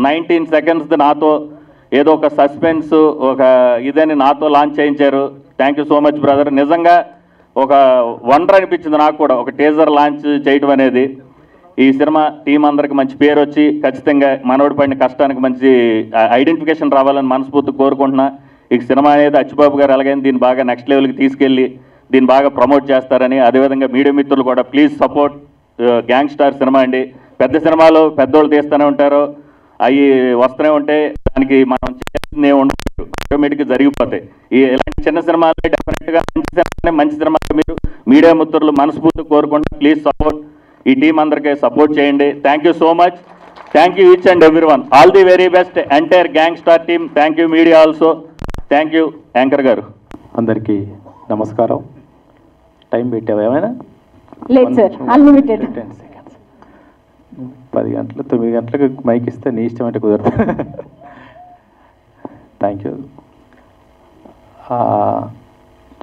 [SPEAKER 9] 19 సెకండ్స్ నాతో ఏదో ఒక సస్పెన్స్ ఒక ఇదని నాతో లాంచ్ చేయించారు. Thank you so much brother. నిజంగా ఒక వండర్ అనిపించింది నాకు కూడా ఒక టీజర్ లాంచ్ చేయడం అనేది. ఈ సినిమా టీం అందరికి మంచి పేరు వచ్చి ఖచ్చితంగా మనోడి పడిన కష్టానికి మంచి ఐడెంటిఫికేషన్ రావాలని మనస్ఫూర్తి కోరుకుంటున్నా. ఈ సినిమా అనేది అచ్చిబాబు గారు ఎలాగైనా దీన్ని బాగా నెక్స్ట్ లెవెల్కి తీసుకెళ్ళి దీన్ని బాగా ప్రమోట్ చేస్తారని, అదేవిధంగా మీడియా మిత్రులు కూడా ప్లీజ్ సపోర్ట్ గ్యాంగ్స్టర్ సినిమా అండి. పెద్ద సినిమాలు పెద్దోళ్ళు తీస్తూనే ఉంటారు, అవి వస్తూనే ఉంటాయి, దానికి మనం చేయాల్సింది ఉండదు, ఆటోమేటిక్గా జరిగిపోతాయి. ఇలాంటి చిన్న సినిమాలు డెఫినెట్గా మంచి సినిమాలు మీరు మీడియా మిత్రులు మనస్ఫూర్తి కోరుకుంటే ప్లీజ్ సపోర్ట్, ఈ టీం అందరికీ సపోర్ట్ చేయండి. Thank you so much, thank you each and everyone, all the very best entire gangster team. Thank you media also, thank you anchor గారు.
[SPEAKER 10] అందరికీ నమస్కారం. టైం పెట్టావా ఏమైనా?
[SPEAKER 11] లేదు సార్, అన్లిమిటెడ్.
[SPEAKER 10] 10 సెకండ్స్. 10 గంటలు 9 గంటలకు మైక్ ఇస్తే నీ ఇష్టం అంటే కుదరదు. Thank you.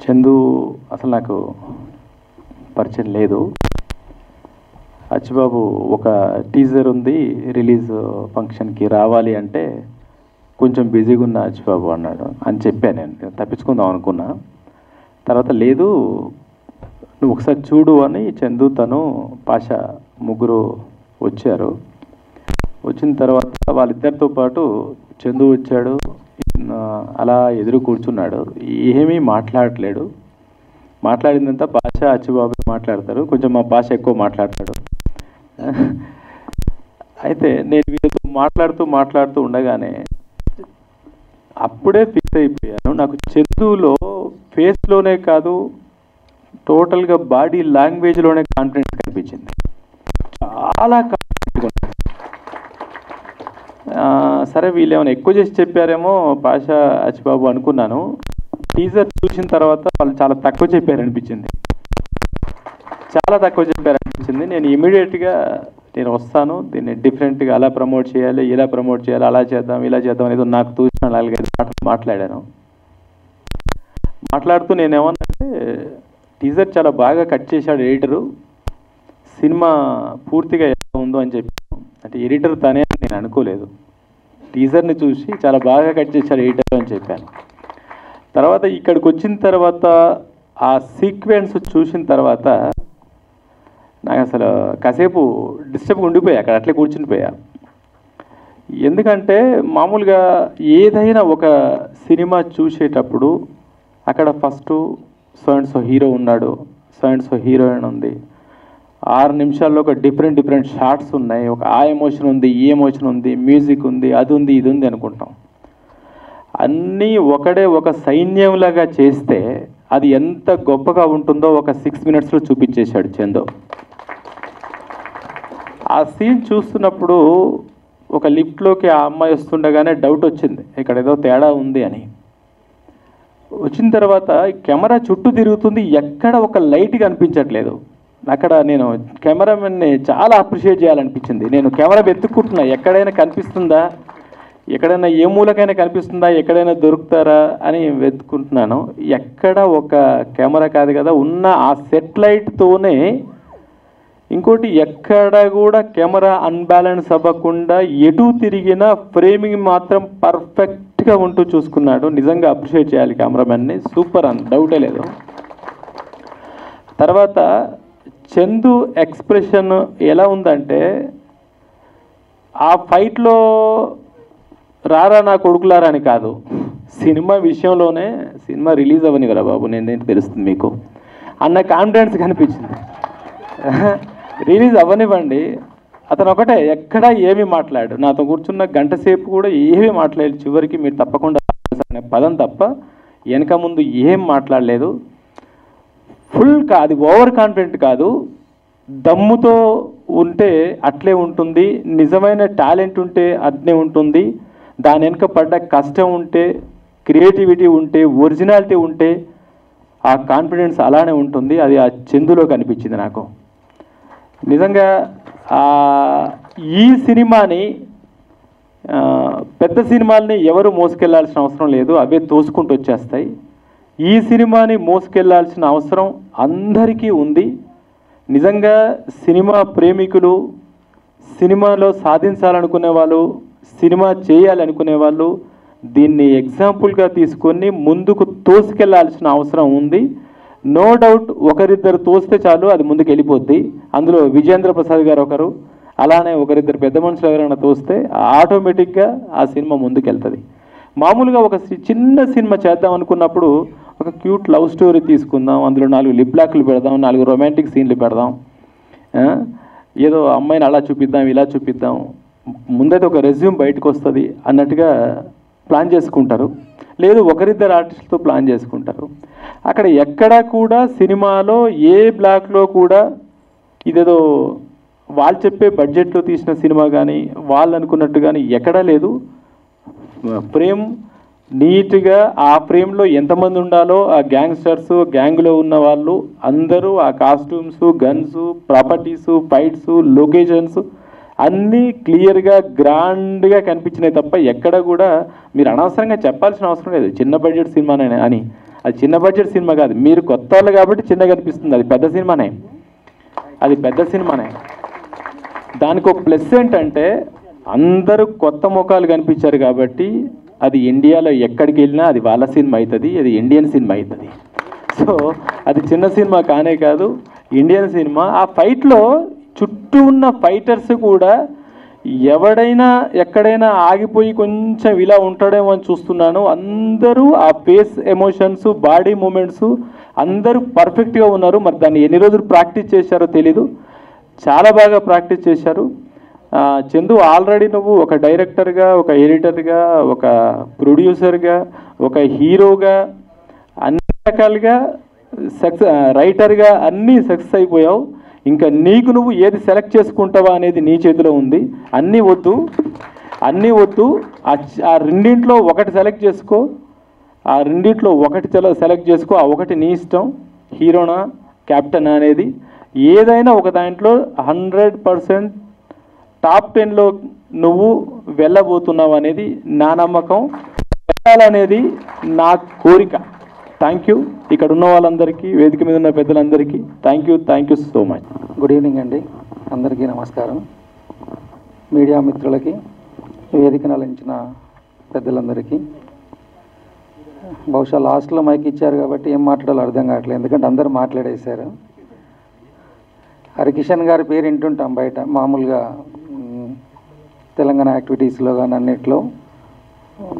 [SPEAKER 10] చందు అసలు నాకు పరిచయం లేదు. అచ్చిబాబు ఒక టీజర్ ఉంది, రిలీజ్ ఫంక్షన్కి రావాలి అంటే కొంచెం బిజీగా ఉన్న అచ్చిబాబు అన్నాడు అని చెప్పాను. నేను తప్పించుకుందాం అనుకున్నా. తర్వాత లేదు నువ్వు ఒకసారి చూడు అని చందు తను పాషా ముగ్గురు వచ్చారు. వచ్చిన తర్వాత వాళ్ళిద్దరితో పాటు చందు వచ్చాడు, అలా ఎదురు కూర్చున్నాడు, ఏమీ మాట్లాడలేడు. మాట్లాడిందంతా పాషా అచ్చిబాబు మాట్లాడతారు, కొంచెం మా పాషా ఎక్కువ మాట్లాడతాడు. అయితే నేను వీళ్ళతో మాట్లాడుతూ ఉండగానే అప్పుడే ఫిక్స్ అయిపోయాను, నాకు చందులో ఫేస్లోనే కాదు టోటల్గా బాడీ లాంగ్వేజ్లోనే కాన్ఫిడెన్స్ కనిపించింది. చాలా కాన్ఫిడెంట్గా ఉంది. సరే వీళ్ళు ఏమైనా ఎక్కువ చేసి చెప్పారేమో పాషా అచ్చిబాబు అనుకున్నాను. టీజర్ చూసిన తర్వాత వాళ్ళు చాలా తక్కువ చెప్పారనిపించింది. నేను ఇమీడియట్గా నేను వస్తాను, దీన్ని డిఫరెంట్గా అలా ప్రమోట్ చేయాలి, ఇలా ప్రమోట్ చేయాలి, అలా చేద్దాం, ఇలా చేద్దాం అనేది నాకు తోచిన 4-5 మాటలు మాట్లాడాను. మాట్లాడుతూ నేనేమన్నంటే టీజర్ చాలా బాగా కట్ చేశాడు ఎడిటరు, సినిమా పూర్తిగా ఎలా ఉందో అని చెప్పాను. అంటే ఎడిటర్ తనే అని నేను అనుకోలేదు, టీజర్ని చూసి చాలా బాగా కట్ చేశాడు ఎడిటర్ అని చెప్పాను. తర్వాత ఇక్కడికి వచ్చిన తర్వాత ఆ సీక్వెన్స్ చూసిన తర్వాత నాకు అసలు కాసేపు డిస్టర్బ్గా ఉండిపోయా, అక్కడ అట్లే కూర్చునిపోయా. ఎందుకంటే మామూలుగా ఏదైనా ఒక సినిమా చూసేటప్పుడు అక్కడ first so and so hero ఉన్నాడు, సో అండ్ సో హీరోయిన్ ఉంది, 6 నిమిషాల్లో ఒక డిఫరెంట్ షార్ట్స్ ఉన్నాయి, ఒక ఆ ఎమోషన్ ఉంది, ఈ ఎమోషన్ ఉంది, మ్యూజిక్ ఉంది, అది ఉంది, ఇది ఉంది అనుకుంటాం. అన్నీ ఒక సైన్యంలాగా చేస్తే అది ఎంత గొప్పగా ఉంటుందో ఒక 6 మినిట్స్లో చూపించేశాడు చందు. ఆ సీన్ చూస్తున్నప్పుడు ఒక లిఫ్ట్లోకి ఆ అమ్మాయి వస్తుండగానే డౌట్ వచ్చింది, ఇక్కడ ఏదో తేడా ఉంది అని. వచ్చిన తర్వాత కెమెరా చుట్టూ తిరుగుతుంది, ఎక్కడ ఒక లైట్ కనిపించట్లేదు. అక్కడ నేను కెమెరామెన్ని చాలా అప్రిషియేట్ చేయాలనిపించింది. నేను కెమెరా వెతుక్కుంటున్నా, ఎక్కడైనా కనిపిస్తుందా, ఎక్కడైనా ఏ మూలకైనా కనిపిస్తుందా, ఎక్కడైనా దొరుకుతారా అని వెతుక్కుంటున్నాను. ఎక్కడ ఒక కెమెరా కాదు కదా, ఉన్న ఆ సెట్ లైట్తోనే ఇంకోటి ఎక్కడ కూడా కెమెరా అన్బ్యాలెన్స్ అవ్వకుండా ఎటు తిరిగినా ఫ్రేమింగ్ మాత్రం పర్ఫెక్ట్గా ఉంటూ చూసుకున్నాడు. నిజంగా అప్రిషియేట్ చేయాలి కెమెరామెన్ని, సూపర్ అని డౌటే లేదు. తర్వాత చందు ఎక్స్ప్రెషన్ ఎలా ఉందంటే ఆ ఫైట్లో రారా నా కొడుకులారా అని కాదు, సినిమా విషయంలోనే సినిమా రిలీజ్ అవ్వని కదా బాబు నేనేంటి తెలుస్తుంది మీకు అన్న కాన్ఫిడెన్స్ కనిపించింది. రిలీజ్ అవ్వనివ్వండి, అతను ఒకటే ఎక్కడ ఏమీ మాట్లాడు, నాతో కూర్చున్న గంట సేపు కూడా ఏమీ మాట్లాడలేదు. చివరికి మీరు తప్పకుండా అనే పదం తప్ప వెనక ముందు ఏం మాట్లాడలేదు. ఫుల్ అది ఓవర్ కాన్ఫిడెంట్ కాదు, దమ్ముతో ఉంటే అట్లే ఉంటుంది, నిజమైన టాలెంట్ ఉంటే అట్లే ఉంటుంది, దాని వెనుక పడ్డ కష్టం ఉంటే, క్రియేటివిటీ ఉంటే, ఒరిజినాలిటీ ఉంటే ఆ కాన్ఫిడెన్స్ అలానే ఉంటుంది. అది ఆ చందులో కనిపించింది నాకు. నిజంగా ఈ సినిమాని పెద్ద సినిమాల్ని ఎవరు మోసుకెళ్లాల్సిన అవసరం లేదు, అవే తోసుకుంటూ వచ్చేస్తాయి. ఈ సినిమాని మోసుకెళ్లాల్సిన అవసరం అందరికీ ఉంది. నిజంగా సినిమా ప్రేమికులు, సినిమాలో సాధించాలనుకునే వాళ్ళు, సినిమా చేయాలనుకునే వాళ్ళు దీన్ని ఎగ్జాంపుల్గా తీసుకొని ముందుకు తోసుకెళ్లాల్సిన అవసరం ఉంది. నో డౌట్ ఒకరిద్దరు తోస్తే చాలు అది ముందుకు వెళ్ళిపోద్ది. అందులో విజేంద్ర ప్రసాద్ గారు ఒకరు, అలానే ఒకరిద్దరు పెద్ద మనుషులు ఎవరైనా తోస్తే ఆటోమేటిక్గా ఆ సినిమా ముందుకు వెళ్తుంది. మామూలుగా ఒక చిన్న సినిమా చేద్దాం అనుకున్నప్పుడు ఒక క్యూట్ లవ్ స్టోరీ తీసుకుందాం, అందులో 4 లిప్ లాక్లు పెడదాం, 4 రొమాంటిక్ సీన్లు పెడదాం, ఏదో అమ్మాయిని అలా చూపిద్దాం, ఇలా చూపిద్దాం, ముందైతే ఒక రెజ్యూమ్ బయటకు వస్తుంది అన్నట్టుగా ప్లాన్ చేసుకుంటారు. లేదు ఒకరిద్దరు ఆర్టిస్టులతో ప్లాన్ చేసుకుంటారు. అక్కడ ఎక్కడా కూడా సినిమాలో ఏ బ్లాక్లో కూడా ఇదేదో వాళ్ళు చెప్పే బడ్జెట్లో తీసిన సినిమా కానీ వాళ్ళు అనుకున్నట్టు కానీ ఎక్కడా లేదు. ఫ్రేమ్ నీట్గా ఆ ఫ్రేమ్లో ఎంతమంది ఉండాలో ఆ గ్యాంగ్స్టర్స్, గ్యాంగ్లో ఉన్న వాళ్ళు అందరూ ఆ costumes, guns, properties, fights, locations అన్నీ క్లియర్గా గ్రాండ్గా కనిపించినాయి తప్ప ఎక్కడ కూడా మీరు అనవసరంగా చెప్పాల్సిన అవసరం లేదు చిన్న బడ్జెట్ సినిమానే అని. అది చిన్న బడ్జెట్ సినిమా కాదు, మీరు కొత్త వాళ్ళు కాబట్టి చిన్నగా అనిపిస్తుంది, అది పెద్ద సినిమానే, అది పెద్ద సినిమానే. దానికి ఒక ప్లస్ ఏంటంటే అందరూ కొత్త ముఖాలు కనిపించారు కాబట్టి అది ఇండియాలో ఎక్కడికి వెళ్ళినా అది వాళ్ళ సినిమా అవుతుంది, అది ఇండియన్ సినిమా అవుతుంది. సో అది చిన్న సినిమా కానే కాదు, ఇండియన్ సినిమా. ఆ ఫైట్లో చుట్టూ ఉన్న ఫైటర్స్ కూడా ఎవడైనా ఎక్కడైనా ఆగిపోయి కొంచెం ఇలా ఉంటాడేమో అని చూస్తున్నాను. అందరూ ఆ ఫేస్ ఎమోషన్స్, బాడీ మూమెంట్స్ అందరూ పర్ఫెక్ట్గా ఉన్నారు. మరి దాన్ని ఎన్ని రోజులు ప్రాక్టీస్ చేశారో తెలీదు, చాలా బాగా ప్రాక్టీస్ చేశారు. చందు, ఆల్రెడీ నువ్వు ఒక డైరెక్టర్గా, ఒక ఎడిటర్గా, ఒక ప్రొడ్యూసర్గా, ఒక హీరోగా, అన్ని రకాలుగా రైటర్గా అన్నీ సక్సెస్ అయిపోయావు. ఇంకా నీకు నువ్వు ఏది సెలెక్ట్ చేసుకుంటావా అనేది నీ చేతిలో ఉంది. అన్నీ వద్దు. ఆ రెండింట్లో ఒకటి సెలెక్ట్ చేసుకో. సెలెక్ట్ చేసుకో. ఆ ఒకటి నీ ఇష్టం, హీరోనా క్యాప్టెన్ అనేది. ఏదైనా ఒక దాంట్లో 100% టాప్ 10లో నువ్వు వెళ్ళబోతున్నావు అనేది నా నమ్మకం, వెళ్ళాలనేది నా కోరిక. Thank you. ఇక్కడ ఉన్న వాళ్ళందరికీ, వేదిక మీద ఉన్న పెద్దలందరికీ thank you so much.
[SPEAKER 12] Good evening అండి, అందరికీ నమస్కారం. మీడియా మిత్రులకి, వేదికను అలంచిన పెద్దలందరికీ. బహుశా లాస్ట్లో మైక్ ఇచ్చారు కాబట్టి ఏం మాట్లాడాలో అర్థం కావట్లేదు, ఎందుకంటే అందరూ మాట్లాడేశారు. హరికిషన్ గారి పేరు వింటుంటాం బయట మామూలుగా తెలంగాణ యాక్టివిటీస్లో కానీ అన్నిట్లో.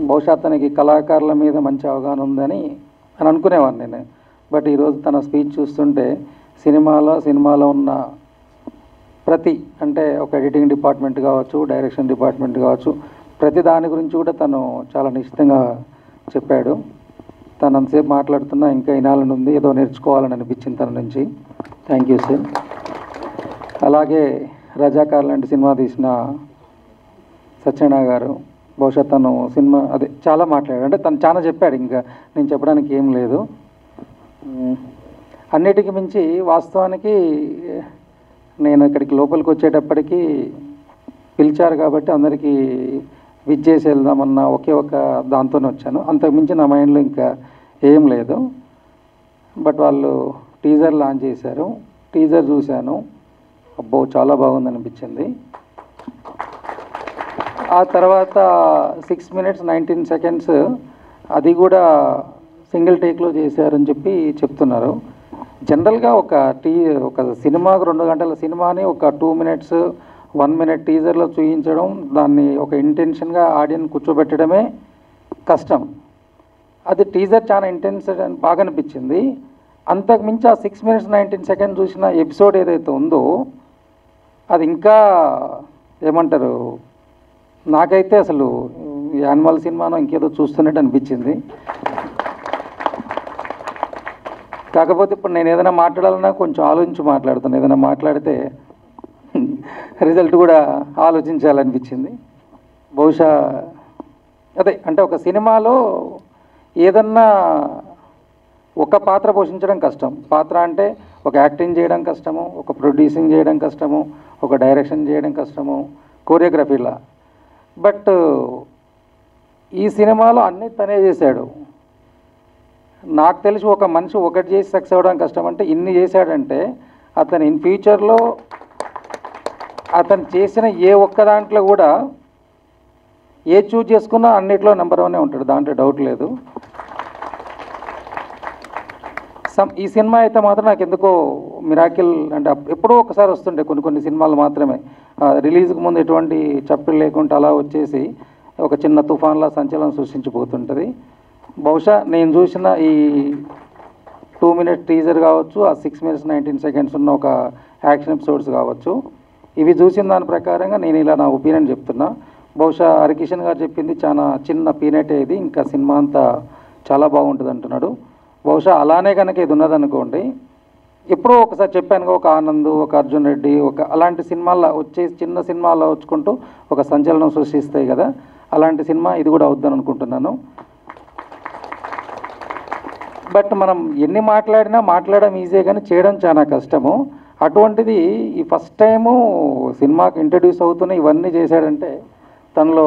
[SPEAKER 12] బహుశా అతనికి కళాకారుల మీద మంచి అవగాహన ఉందని అనుకునేవాడిని నేను. బట్ ఈరోజు తన స్పీచ్ చూస్తుంటే సినిమాలో ఉన్న ప్రతి, అంటే ఒక ఎడిటింగ్ డిపార్ట్మెంట్ కావచ్చు, డైరెక్షన్ డిపార్ట్మెంట్ కావచ్చు, ప్రతి దాని గురించి కూడా తను చాలా నిశ్చితంగా చెప్పాడు. తను అంతసేపు మాట్లాడుతున్నా ఇంకా వినాలని ఉంది, ఏదో నేర్చుకోవాలని అనిపించింది తన నుంచి. Thank you sir. అలాగే రజాకార్ లాంటి సినిమా తీసిన సత్యనారాయణ గారు, బహుశా తను సినిమా చాలా మాట్లాడాడు, అంటే తను చాలా చెప్పాడు, ఇంకా నేను చెప్పడానికి ఏం లేదు. అన్నిటికీ మించి వాస్తవానికి నేను ఇక్కడికి లోపలికి వచ్చేటప్పటికి పిలిచారు కాబట్టి అందరికీ విచ్చేసి వెళ్దామన్న ఒకే ఒక దాంతోనే వచ్చాను. అంతకుమించి నా మైండ్లో ఇంకా ఏం లేదు. బట్ వాళ్ళు టీజర్ లాంచ్ చేశారు, టీజర్ చూశాను, అబ్బో చాలా బాగుంది అనిపించింది. ఆ తర్వాత 6 minutes 19 seconds అది కూడా సింగిల్ టేక్లో చేశారని చెప్తున్నారు. జనరల్గా ఒక సినిమాకు 2 గంటల సినిమాని ఒక 2 minutes 1 minute టీజర్లో చూపించడం, దాన్ని ఒక ఇంటెన్షన్గా ఆడియన్స్ కూర్చోబెట్టడమే కష్టం. అది టీజర్ చాలా ఇంటెన్స్ అని బాగా అనిపించింది. అంతకుమించి ఆ 6 minutes 19 seconds చూసిన ఎపిసోడ్ ఏదైతే ఉందో అది ఇంకా ఏమంటారు, నాకైతే అసలు యానిమల్ సినిమానో ఇంకేదో చూస్తున్నట్టు అనిపించింది. కాకపోతే ఇప్పుడు నేను ఏదైనా మాట్లాడాలన్నా కొంచెం ఆలోచించి మాట్లాడుతాను. ఏదైనా మాట్లాడితే రిజల్ట్ కూడా ఆలోచించాలనిపించింది. బహుశా అంటే ఒక సినిమాలో ఏదన్నా ఒక పాత్ర పోషించడం కష్టం. పాత్ర అంటే ఒక యాక్టింగ్ చేయడం కష్టము, ఒక ప్రొడ్యూసింగ్ చేయడం కష్టము, ఒక డైరెక్షన్ చేయడం కష్టము, కోరియోగ్రఫీలా. బట్ ఈ సినిమాలో అన్నీ తనే చేశాడు. నాకు తెలిసి ఒక మనిషి ఒకటి చేసి సక్సెస్ అవ్వడం కష్టం, అంటే ఇన్ని చేశాడంటే అతను ఇన్ ఫ్యూచర్లో అతను చేసిన ఏ ఒక్క దాంట్లో కూడా ఏ చూజ్ చేసుకున్నా అన్నిట్లో నెంబర్ 1 ఉంటాడు, దాంట్లో డౌట్ లేదు. ఈ సినిమా అయితే మాత్రం నాకు ఎందుకో మిరాకిల్, అంటే ఎప్పుడో ఒకసారి వస్తుండే కొన్ని సినిమాలు మాత్రమే, రిలీజ్కి ముందు ఎటువంటి చప్పులు లేకుండా అలా వచ్చేసి ఒక చిన్న తుఫాన్లా సంచలనం సృష్టించిపోతుంటుంది. బహుశా నేను చూసిన ఈ 2 minute టీజర్ కావచ్చు, ఆ 6 minutes 19 seconds ఉన్న ఒక యాక్షన్ ఎపిసోడ్స్ కావచ్చు, ఇవి చూసిన దాని ప్రకారంగా నేను ఇలా నా ఒపీనియన్ చెప్తున్నా. బహుశా హరికిషన్ గారు చెప్పింది చాలా చిన్న పీనట్, ఇది ఇంకా సినిమా అంతా చాలా బాగుంటుంది అంటున్నాడు. బహుశా అలానే కనుక ఇది ఉన్నదనుకోండి, ఎప్పుడో ఒకసారి చెప్పాను, ఒక ఆనంద్, ఒక అర్జున్ రెడ్డి, ఒక అలాంటి సినిమాల్లో వచ్చేసి చిన్న సినిమాల్లో వచ్చుకుంటూ ఒక సంచలనం సృష్టిస్తాయి కదా, అలాంటి సినిమా ఇది కూడా అవుద్దని అనుకుంటున్నాను. బట్ మనం ఎన్ని మాట్లాడడం ఈజీ, కానీ చేయడం చాలా కష్టము. అటువంటిది ఈ ఫస్ట్ టైము సినిమాకి ఇంట్రడ్యూస్ అవుతున్న ఇవన్నీ చేశాడంటే తనలో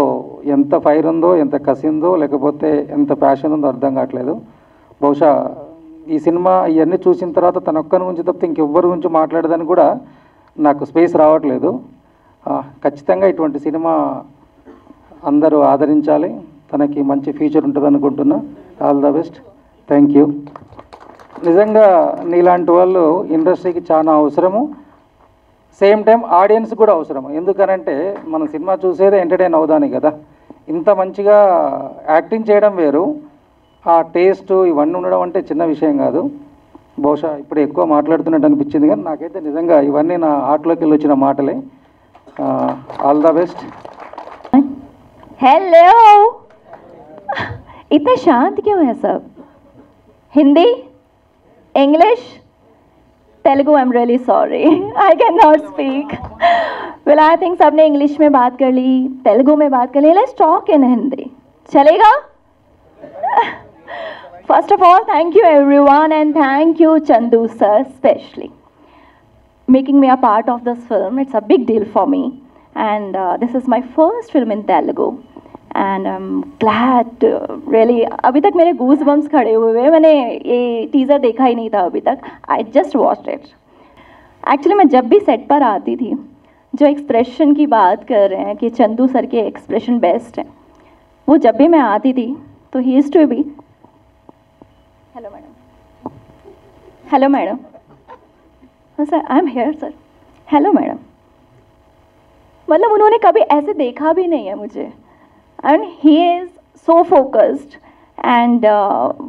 [SPEAKER 12] ఎంత ఫైర్ ఉందో, ఎంత కసి ఉందో, లేకపోతే ఎంత ప్యాషన్ ఉందో అర్థం కావట్లేదు. బహుశా ఈ సినిమా ఇవన్నీ చూసిన తర్వాత తన ఒక్కరి గురించి తప్పితే ఇంకెవ్వరి గురించి మాట్లాడదని కూడా నాకు స్పేస్ రావట్లేదు. ఖచ్చితంగా ఇటువంటి సినిమా అందరూ ఆదరించాలి, తనకి మంచి ఫ్యూచర్ ఉంటుంది అనుకుంటున్నా. All the best. Thank you. నిజంగా నీలాంటి వాళ్ళు ఇండస్ట్రీకి చాలా అవసరము, సేమ్ టైం ఆడియన్స్ కూడా అవసరం. ఎందుకనంటే మన సినిమా చూసేదే ఎంటర్టైన్ అవుదాని కదా. ఇంత మంచిగా యాక్టింగ్ చేయడం వేరు, ఆ టేస్ట్ ఇవన్నీ ఉండడం అంటే చిన్న విషయం కాదు. బహుశా ఇప్పుడు ఎక్కువ మాట్లాడుతున్నట్టు అనిపించింది, కానీ నాకైతే నిజంగా ఇవన్నీ నా హార్ట్లోకి వెళ్ళి వచ్చిన మాటలే. All the best.
[SPEAKER 11] हेलो, इतने शांत क्यों है सब? Hindi, English, Telugu? I am really sorry, I can not speak. Well, I think सबने इंग्लिश में बात कर ली, तेलुगु में बात कर ली. लेट्स टॉक इन हिंदी, चलेगा? First of all, thank you everyone and thank you Chandu sir especially making me a part of this film. It's a big deal for me, and this is my first film in Telugu, and I'm glad really. अभी तक मेरे goosebumps खड़े हुए हैं. मैंने ये teaser देखा ही नहीं था अभी तक. I just watched it. Actually मैं जब भी सेट पर आती थी, जो एक्सप्रेशन की बात कर रहे हैं कि चंदू सर के एक्सप्रेशन बेस्ट हैं, वो जब भी मैं आती थी तो ही used to be hello madam, hello madam, हाँ sir, I am here sir, hello madam. मतलब उन्होंने कभी ऐसे देखा भी नहीं है मुझे. And he is so focused, and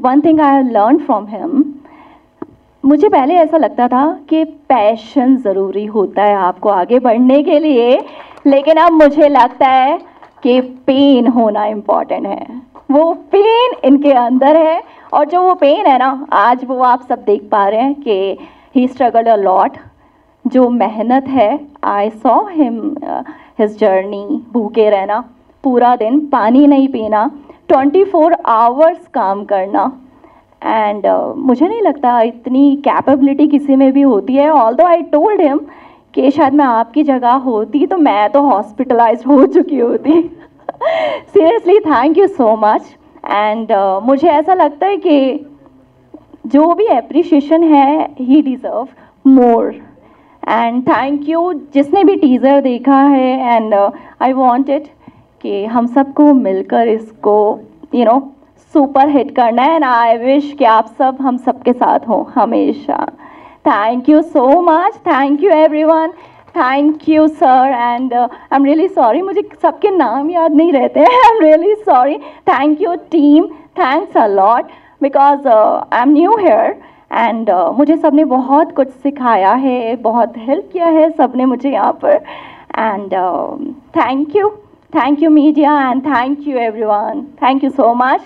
[SPEAKER 11] one thing I have learn from him, मुझे पहले ऐसा लगता था कि पैशन ज़रूरी होता है आपको आगे बढ़ने के लिए, लेकिन अब मुझे लगता है कि पेन होना इम्पॉर्टेंट है. वो पेन इनके अंदर है, और जो वो पेन है ना, आज वो आप सब देख पा रहे हैं कि ही स्ट्रगल्ड अ लॉट. जो मेहनत है, I saw him his journey. भूखे रहना, पूरा दिन पानी नहीं पीना, 24 आवर्स काम करना, एंड मुझे नहीं लगता इतनी कैपेबिलिटी किसी में भी होती है. ऑल्दो आई टोल्ड हिम कि शायद मैं आपकी जगह होती तो मैं तो हॉस्पिटलाइज हो चुकी होती. Seriously thank you so much. And मुझे ऐसा लगता है कि जो भी एप्रिशिएशन है, he deserve more. And thank you जिसने भी टीज़र देखा है, एंड आई वांट इट कि हम सबको मिलकर इसको सुपर हिट करना है. एंड आई विश कि आप सब हम सबके साथ हो हमेशा. Thank you so much. Thank you everyone. Thank you sir. And I am really sorry, मुझे सबके नाम याद नहीं रहते हैं. I am really sorry. Thank you team. Thanks a lot because I am new here, and मुझे सबने बहुत कुछ सिखाया है, बहुत हेल्प किया है सबने मुझे यहाँ पर. And thank you media, and thank you everyone. Thank you so much.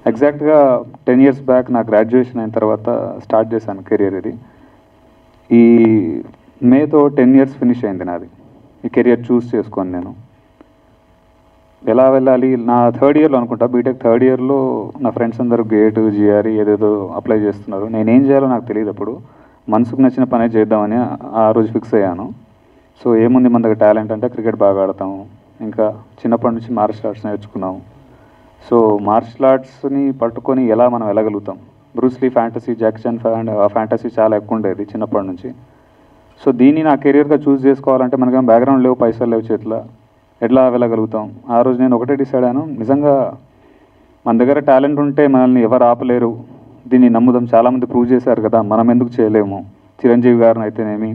[SPEAKER 13] ఎగ్జాక్ట్గా 10 years బ్యాక్ నా గ్రాడ్యుయేషన్ అయిన తర్వాత స్టార్ట్ చేశాను కెరియర్. ఇది ఈ మేతో 10 years ఫినిష్ అయింది నాది. ఈ కెరియర్ చూస్ చేసుకొని నేను ఎలా వెళ్ళాలి, నా 3rd yearలో అనుకుంటా, బీటెక్ 3rd yearలో నా ఫ్రెండ్స్ అందరూ గేట్, జిఆర్ఈ ఏదేదో అప్లై చేస్తున్నారు. నేనేం చేయాలో నాకు తెలియదు. అప్పుడు మనసుకు నచ్చిన పనే చేద్దామని ఆ రోజు ఫిక్స్ అయ్యాను. సో ఏముంది మన దగ్గర టాలెంట్ అంటే క్రికెట్ బాగా ఆడతాము, ఇంకా చిన్నప్పటి నుంచి మార్షల్ ఆర్ట్స్ నేర్చుకున్నాము. సో మార్షల్ ఆర్ట్స్ని పట్టుకొని ఎలా మనం వెళ్ళగలుగుతాం. Bruce Lee fantasy, Jackie Chan fantasy చాలా ఎక్కువ ఉండేది చిన్నప్పటి నుంచి. సో దీన్ని నా కెరియర్గా చూస్ చేసుకోవాలంటే మనకేం బ్యాక్గ్రౌండ్ లేవు, పైసలు లేవు చేతిలో, ఎట్లా వెళ్ళగలుగుతాం. ఆ రోజు నేను ఒకటే డిసైడ్ అయ్యాను, నిజంగా మన దగ్గర టాలెంట్ ఉంటే మనల్ని ఎవరు ఆపలేరు, దీన్ని నమ్ముదాం. చాలామంది ప్రూవ్ చేశారు కదా, మనం ఎందుకు చేయలేము. చిరంజీవి గారిని అయితేనేమి,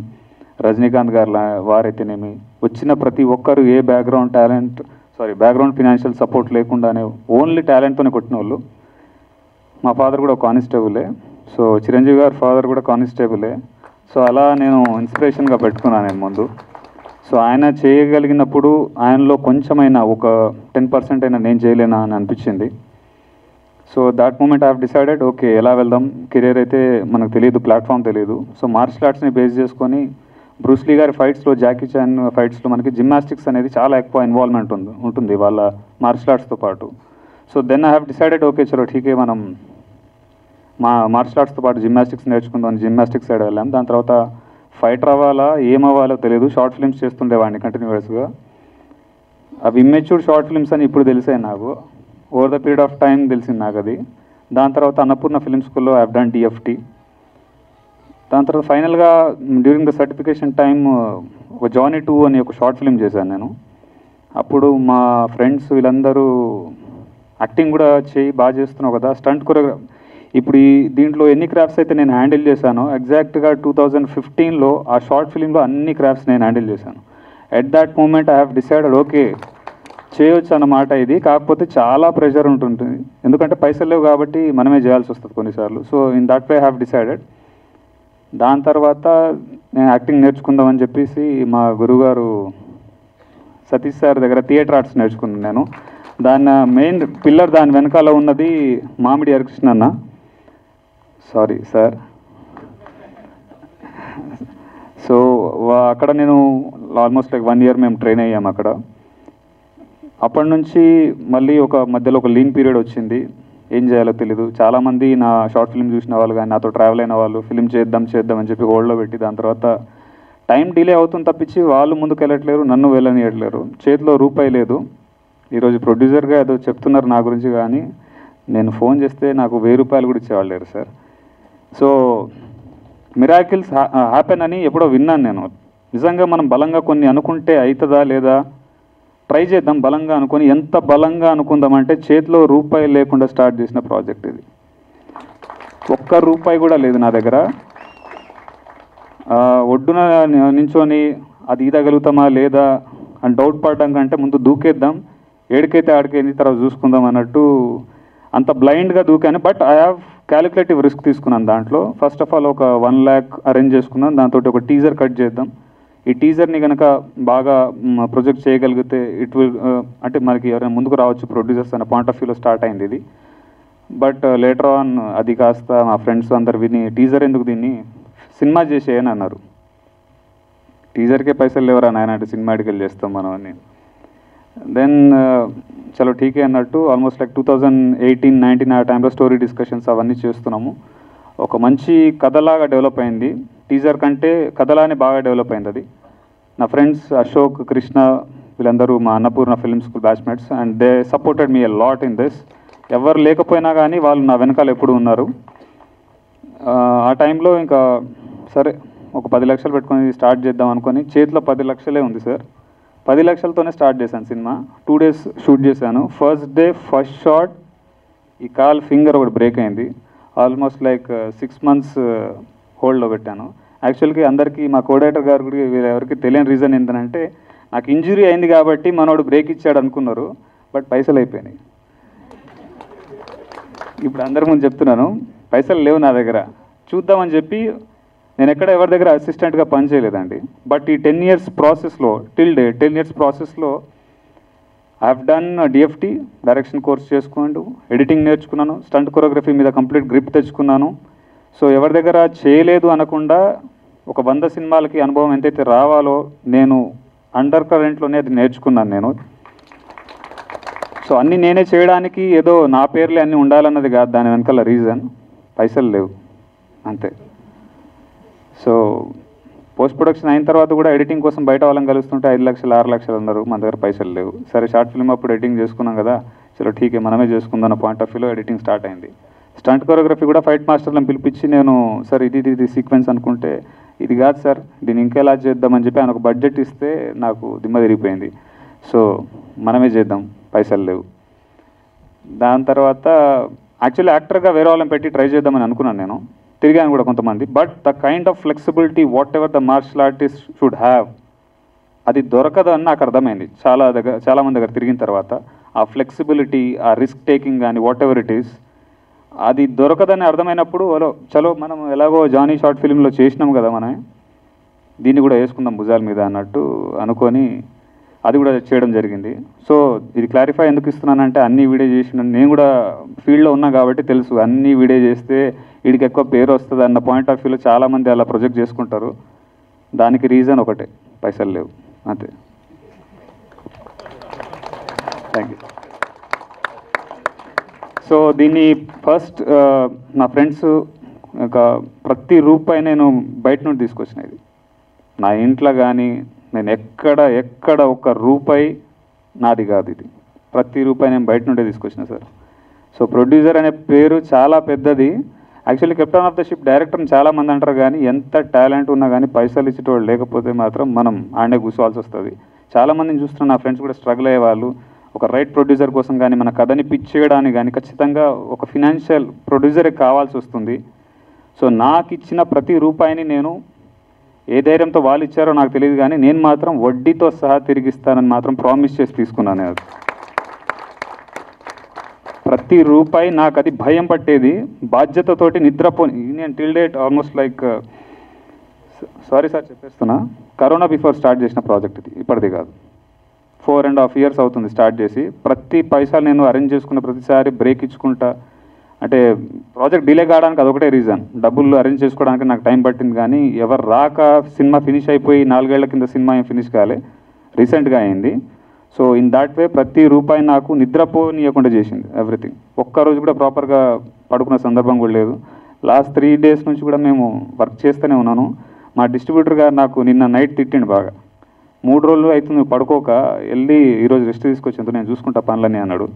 [SPEAKER 13] రజనీకాంత్ గారు వారైతేనేమి, వచ్చిన ప్రతి ఒక్కరు ఏ బ్యాక్గ్రౌండ్ ఫినాన్షియల్ సపోర్ట్ లేకుండానే ఓన్లీ టాలెంట్తోనే కొట్టిన వాళ్ళు. మా ఫాదర్ కూడా కానిస్టేబులే, సో చిరంజీవి గారి ఫాదర్ కూడా కానిస్టేబులే. సో అలా నేను ఇన్స్పిరేషన్గా పెట్టుకున్నాను నేను ముందు. సో ఆయన చేయగలిగినప్పుడు ఆయనలో కొంచెమైనా ఒక 10% అయినా నేను చేయలేనా అని అనిపించింది. So that moment I have decided, okay ఎలా వెళ్దాం. కెరీర్ అయితే మనకు తెలియదు, ప్లాట్ఫామ్ తెలియదు. సో మార్షల్ ఆర్ట్స్ని బేస్ చేసుకొని బ్రూస్లీ గారి ఫైట్స్లో, జాకీ చాన్ ఫైట్స్లో మనకి జిమ్నాస్టిక్స్ అనేది చాలా ఎక్కువ ఇన్వాల్వ్మెంట్ ఉంటుంది వాళ్ళ మార్షల్ ఆర్ట్స్తో పాటు. So then I have decided, okay చలో ఠీకే, మనం మా మార్షల్ ఆర్ట్స్తో పాటు జిమ్నాస్టిక్స్ నేర్చుకుందాం, జిమ్నాస్టిక్స్ సైడ్ వెళ్ళాం. దాని తర్వాత ఫైటర్ అవ్వాలా ఏమవ్వాలో తెలియదు, షార్ట్ ఫిల్మ్స్ చేస్తుండేవాడిని కంటిన్యూస్గా. అవి ఇమ్మెచ్యూర్డ్ షార్ట్ ఫిల్మ్స్ అని ఇప్పుడు తెలిసాయి నాకు, over the period of time తెలిసింది నాకు అది. దాని తర్వాత అన్నపూర్ణ ఫిల్మ్ స్కూల్లో ఐ హావ్ డన్ డిఎఫ్టీ. దాని తర్వాత ఫైనల్గా డ్యూరింగ్ ద సర్టిఫికేషన్ టైం ఒక జానీ 2 అని ఒక షార్ట్ ఫిల్మ్ చేశాను నేను. అప్పుడు మా ఫ్రెండ్స్ వీళ్ళందరూ యాక్టింగ్ కూడా బాగా చేస్తున్నావు కదా, స్టంట్ కొరియోగ్రాఫ్. ఇప్పుడు దీంట్లో ఎన్ని క్రాఫ్ట్స్ అయితే నేను హ్యాండిల్ చేశానో ఎగ్జాక్ట్గా 2015లో ఆ షార్ట్ ఫిలింలో అన్ని క్రాఫ్ట్స్ నేను హ్యాండిల్ చేశాను. At that moment I have decided okay చేయొచ్చు అన్నమాట. ఇది కాకపోతే చాలా ప్రెషర్ ఉంటుంటుంది, ఎందుకంటే పైసలు లేవు కాబట్టి మనమే చేయాల్సి వస్తుంది కొన్నిసార్లు. So in that way I have decided. దాని తర్వాత నేను యాక్టింగ్ నేర్చుకుందామని చెప్పేసి మా గురువుగారు సతీష్ సార్ దగ్గర థియేటర్ ఆర్ట్స్ నేర్చుకున్నాను నేను. దాని మెయిన్ పిల్లర్ దాని వెనకాల ఉన్నది మామిడి హరికృష్ణ అన్న, సారీ సార్. సో అక్కడ నేను ఆల్మోస్ట్ లైక్ 1 year మేము ట్రైన్ అయ్యాము అక్కడ. అప్పటి నుంచి మళ్ళీ మధ్యలో ఒక లీన్ పీరియడ్ వచ్చింది, ఏం చేయాలో తెలీదు. చాలామంది నా షార్ట్ ఫిల్మ్ చూసిన వాళ్ళు కానీ నాతో ట్రావెల్ అయిన వాళ్ళు ఫిల్మ్ చేద్దాం అని చెప్పి హోల్డ్లో పెట్టి దాని తర్వాత టైం డిలే అవుతుంది తప్పించి వాళ్ళు ముందుకు వెళ్ళట్లేరు, నన్ను వెళ్ళనియట్లేరు. చేతిలో రూపాయి లేదు. ఈరోజు ప్రొడ్యూసర్గా ఏదో చెప్తున్నారు నా గురించి, కానీ నేను ఫోన్ చేస్తే నాకు 1000 రూపాయలు కూడా ఇచ్చేవాళ్ళు లేరు సార్. సో మిరాకిల్స్ హ్యాపెన్ అని ఎప్పుడో విన్నాను నేను. నిజంగా మనం బలంగా కొన్ని అనుకుంటే అవుతుందా లేదా ట్రై చేద్దాం. బలంగా అనుకొని ఎంత బలంగా అనుకుందామంటే చేతిలో రూపాయి లేకుండా స్టార్ట్ చేసిన ప్రాజెక్ట్ ఇది. 1 రూపాయి కూడా లేదు నా దగ్గర. ఒడ్డున నించొని అది ఈదగలుగుతామా లేదా అని డౌట్ పడడం కంటే ముందు దూకేద్దాం, ఏడికైతే ఆడికైంది తర్వాత చూసుకుందాం అన్నట్టు అంత బ్లైండ్గా దూకాను. But I have calculative risk తీసుకున్నాను దాంట్లో. ఫస్ట్ ఆఫ్ ఆల్ ఒక 1 lakh అరేంజ్ చేసుకున్నాను. దాంతో ఒక టీజర్ కట్ చేద్దాం. ఈ టీజర్ని కనుక బాగా ప్రొజెక్ట్ చేయగలిగితే ఇట్ విల్ అంటే మనకి ఎవరైనా ముందుకు రావచ్చు ప్రొడ్యూసర్స్ అనే పాయింట్ ఆఫ్ వ్యూలో స్టార్ట్ అయింది ఇది. బట్ లేటర్ ఆన్ అది కాస్త మా ఫ్రెండ్స్ అందరు విని టీజర్ ఎందుకు దీన్ని సినిమా చేసేయని అన్నారు. టీజర్కే పైసలు లేవరా నాయన అంటే సినిమా అడికెళ్ళి చేస్తాం మనం అని. దెన్ చలో ఠీకే అన్నట్టు ఆల్మోస్ట్ లైక్ 2018-19 ఆ టైంలో స్టోరీ డిస్కషన్స్ అవన్నీ చేస్తున్నాము. ఒక మంచి కథలాగా డెవలప్ అయింది. టీజర్ కంటే కథలానే బాగా డెవలప్ అయింది అది. నా ఫ్రెండ్స్ అశోక్, కృష్ణ వీళ్ళందరూ మా Annapurna film school batchmates and they supported me a lot in this. ఎవరు లేకపోయినా కానీ వాళ్ళు నా వెనకాల ఎప్పుడు ఉన్నారు. ఆ టైంలో ఇంకా సరే ఒక 10 లక్షలు పెట్టుకొని స్టార్ట్ చేద్దాం అనుకొని చేతిలో 10 లక్షలే ఉంది సార్. 10 లక్షలతోనే స్టార్ట్ చేశాను సినిమా. 2 days షూట్ చేశాను. ఫస్ట్ డే ఫస్ట్ షాట్ ఈ కాల్ ఫింగర్ ఒకటి బ్రేక్ అయింది. ఆల్మోస్ట్ లైక్ 6 months హోల్డ్లో పెట్టాను. యాక్చువల్గా అందరికీ మా కోఆర్డినేటర్ గారు కూడా ఎవరికి తెలియని రీజన్ ఏంటంటే నాకు ఇంజురీ అయింది కాబట్టి మనోడు బ్రేక్ ఇచ్చాడు అనుకున్నారు, బట్ పైసలు అయిపోయినాయి. ఇప్పుడు అందరి ముందు చెప్తున్నాను, పైసలు లేవు నా దగ్గర. చూద్దామని చెప్పి నేను ఎక్కడ ఎవరి దగ్గర అసిస్టెంట్గా పనిచేయలేదండి. బట్ ఈ 10 years ప్రాసెస్లో టిల్ డే 10 years ప్రాసెస్లో I have done DFT direction course చేసుకున్నాను, ఎడిటింగ్ నేర్చుకున్నాను, స్టంట్ కొరియోగ్రఫీ మీద కంప్లీట్ గ్రిప్ తెచ్చుకున్నాను. సో ఎవరి దగ్గర చేయలేదు అనకుండా ఒక 100 సినిమాలకి అనుభవం ఎంతైతే రావాలో నేను అండర్ కరెంట్లోనే అది నేర్చుకున్నాను నేను. సో అన్నీ నేనే చేయడానికి ఏదో నా పేర్లే అన్నీ ఉండాలన్నది కాదు దాని వెనకాల రీజన్, పైసలు లేవు అంతే. సో పోస్ట్ ప్రొడక్షన్ అయిన తర్వాత కూడా ఎడిటింగ్ కోసం బయట వాళ్ళని కలుస్తుంటే 5 లక్షలు 6 లక్షలు అన్నారు, మన దగ్గర పైసలు లేవు. సరే షార్ట్ ఫిల్మ్ అప్పుడు ఎడిటింగ్ చేసుకున్నాం కదా, చలో ఠీకే మనమే చేసుకుందాం అన్న పాయింట్ ఆఫ్ వ్యూలో ఎడిటింగ్ స్టార్ట్ అయింది. స్టంట్ కొరియోగ్రఫీ కూడా ఫైట్ మాస్టర్లను పిలిపించి నేను సార్ ఇది సీక్వెన్స్ అనుకుంటే ఇది కాదు సార్ దీన్ని ఇంకెలా చేద్దామని చెప్పి ఆయన ఒక బడ్జెట్ ఇస్తే నాకు దిమ్మ తిరిగిపోయింది. సో మనమే చేద్దాం, పైసలు లేవు. దాని తర్వాత యాక్చువల్లీ యాక్టర్గా వేరే వాళ్ళని పెట్టి ట్రై చేద్దామని అనుకున్నాను నేను, తిరిగాను కూడా కొంతమంది. But the kind of flexibility whatever the martial artist should have అది దొరకదు అని నాకు అర్థమైంది చాలామంది దగ్గర తిరిగిన తర్వాత. ఆ ఫ్లెక్సిబిలిటీ, ఆ రిస్క్ టేకింగ్ కానీ వాట్ ఎవర్ ఇట్ ఈస్ అది దొరకదని అర్థమైనప్పుడు చలో మనం ఎలాగో జానీ షార్ట్ ఫిల్మ్లో చేసినాం కదా మనం దీన్ని కూడా వేసుకుందాం భుజాల మీద అన్నట్టు అనుకొని అది కూడా చేయడం జరిగింది. సో ఇది క్లారిఫై ఎందుకు ఇస్తున్నానంటే అన్ని వీడియో చేసిన నేను కూడా ఫీల్డ్లో ఉన్నా కాబట్టి తెలుసు, అన్ని వీడియో చేస్తే వీడికి ఎక్కువ పేరు వస్తుంది అన్న పాయింట్ ఆఫ్ వ్యూలో చాలామంది అలా ప్రొజెక్ట్ చేసుకుంటారు. దానికి రీజన్ ఒకటే, పైసలు లేవు అంతే. Thank you. సో దీన్ని ఫస్ట్ నా ఫ్రెండ్స్ ప్రతి రూపాయి నేను బయట నుండి తీసుకొచ్చిన. ఇది నా ఇంట్లో కానీ నేను ఎక్కడ 1 రూపాయి నాది కాదు, ఇది ప్రతి రూపాయి నేను బయట నుండే తీసుకొచ్చిన సార్. సో ప్రొడ్యూసర్ అనే పేరు చాలా పెద్దది. Actually captain of the ship డైరెక్టర్ని చాలామంది అంటారు కానీ ఎంత టాలెంట్ ఉన్నా కానీ పైసలు ఇచ్చేటోళ్ళు లేకపోతే మాత్రం మనం ఆడే కూర్చోవాల్సి వస్తుంది. చాలామందిని చూస్తున్నా నా ఫ్రెండ్స్ కూడా స్ట్రగుల్ అయ్యేవాళ్ళు, ఒక రైట్ ప్రొడ్యూసర్ కోసం కానీ మన కథని పిచ్ చేయడానికి కానీ ఖచ్చితంగా ఒక ఫినాన్షియల్ ప్రొడ్యూసరే కావాల్సి వస్తుంది. సో నాకు ఇచ్చిన ప్రతి రూపాయిని నేను ఏ ధైర్యంతో వాళ్ళు ఇచ్చారో నాకు తెలియదు కానీ నేను మాత్రం వడ్డీతో సహా తిరిగిస్తానని మాత్రం ప్రామిస్ చేసి తీసుకున్నాను. ప్రతి రూపాయి నాకు అది భయం పట్టేది, బాధ్యతతోటి నిద్రపోని. నేను till date almost like sorry sir చెప్పేస్తున్నా, కరోనా బిఫోర్ స్టార్ట్ చేసిన ప్రాజెక్ట్ ఇది, ఇప్పటిది కాదు. 4.5 years అవుతుంది స్టార్ట్ చేసి. ప్రతి పైసలు నేను అరేంజ్ చేసుకున్న ప్రతిసారి బ్రేక్ ఇచ్చుకుంటా. అంటే ప్రాజెక్ట్ డిలే కావడానికి అదొకటే రీజన్, డబ్బులు అరేంజ్ చేసుకోవడానికి నాకు టైం పట్టింది. కానీ ఎవరు రాక సినిమా ఫినిష్ అయిపోయి 4 ఏళ్ల కింద సినిమా ఏం ఫినిష్ కాలే, రీసెంట్గా అయింది. సో ఇన్ దాట్ వే ప్రతి రూపాయి నాకు నిద్రపోనీయకుండా చేసింది ఎవ్రీథింగ్. ఒక్కరోజు కూడా ప్రాపర్గా పడుకున్న సందర్భం కూడా లేదు. లాస్ట్ 3 days నుంచి కూడా మేము వర్క్ చేస్తూనే ఉన్నాను. మా డిస్ట్రిబ్యూటర్ గారు నాకు నిన్న నైట్ తిట్టిండు బాగా, 3 రోజులు అవుతుంది పడుకోక, వెళ్ళి ఈరోజు రెస్ట్ తీసుకొచ్చేందుకు నేను చూసుకుంటా పనులని అన్నాడు.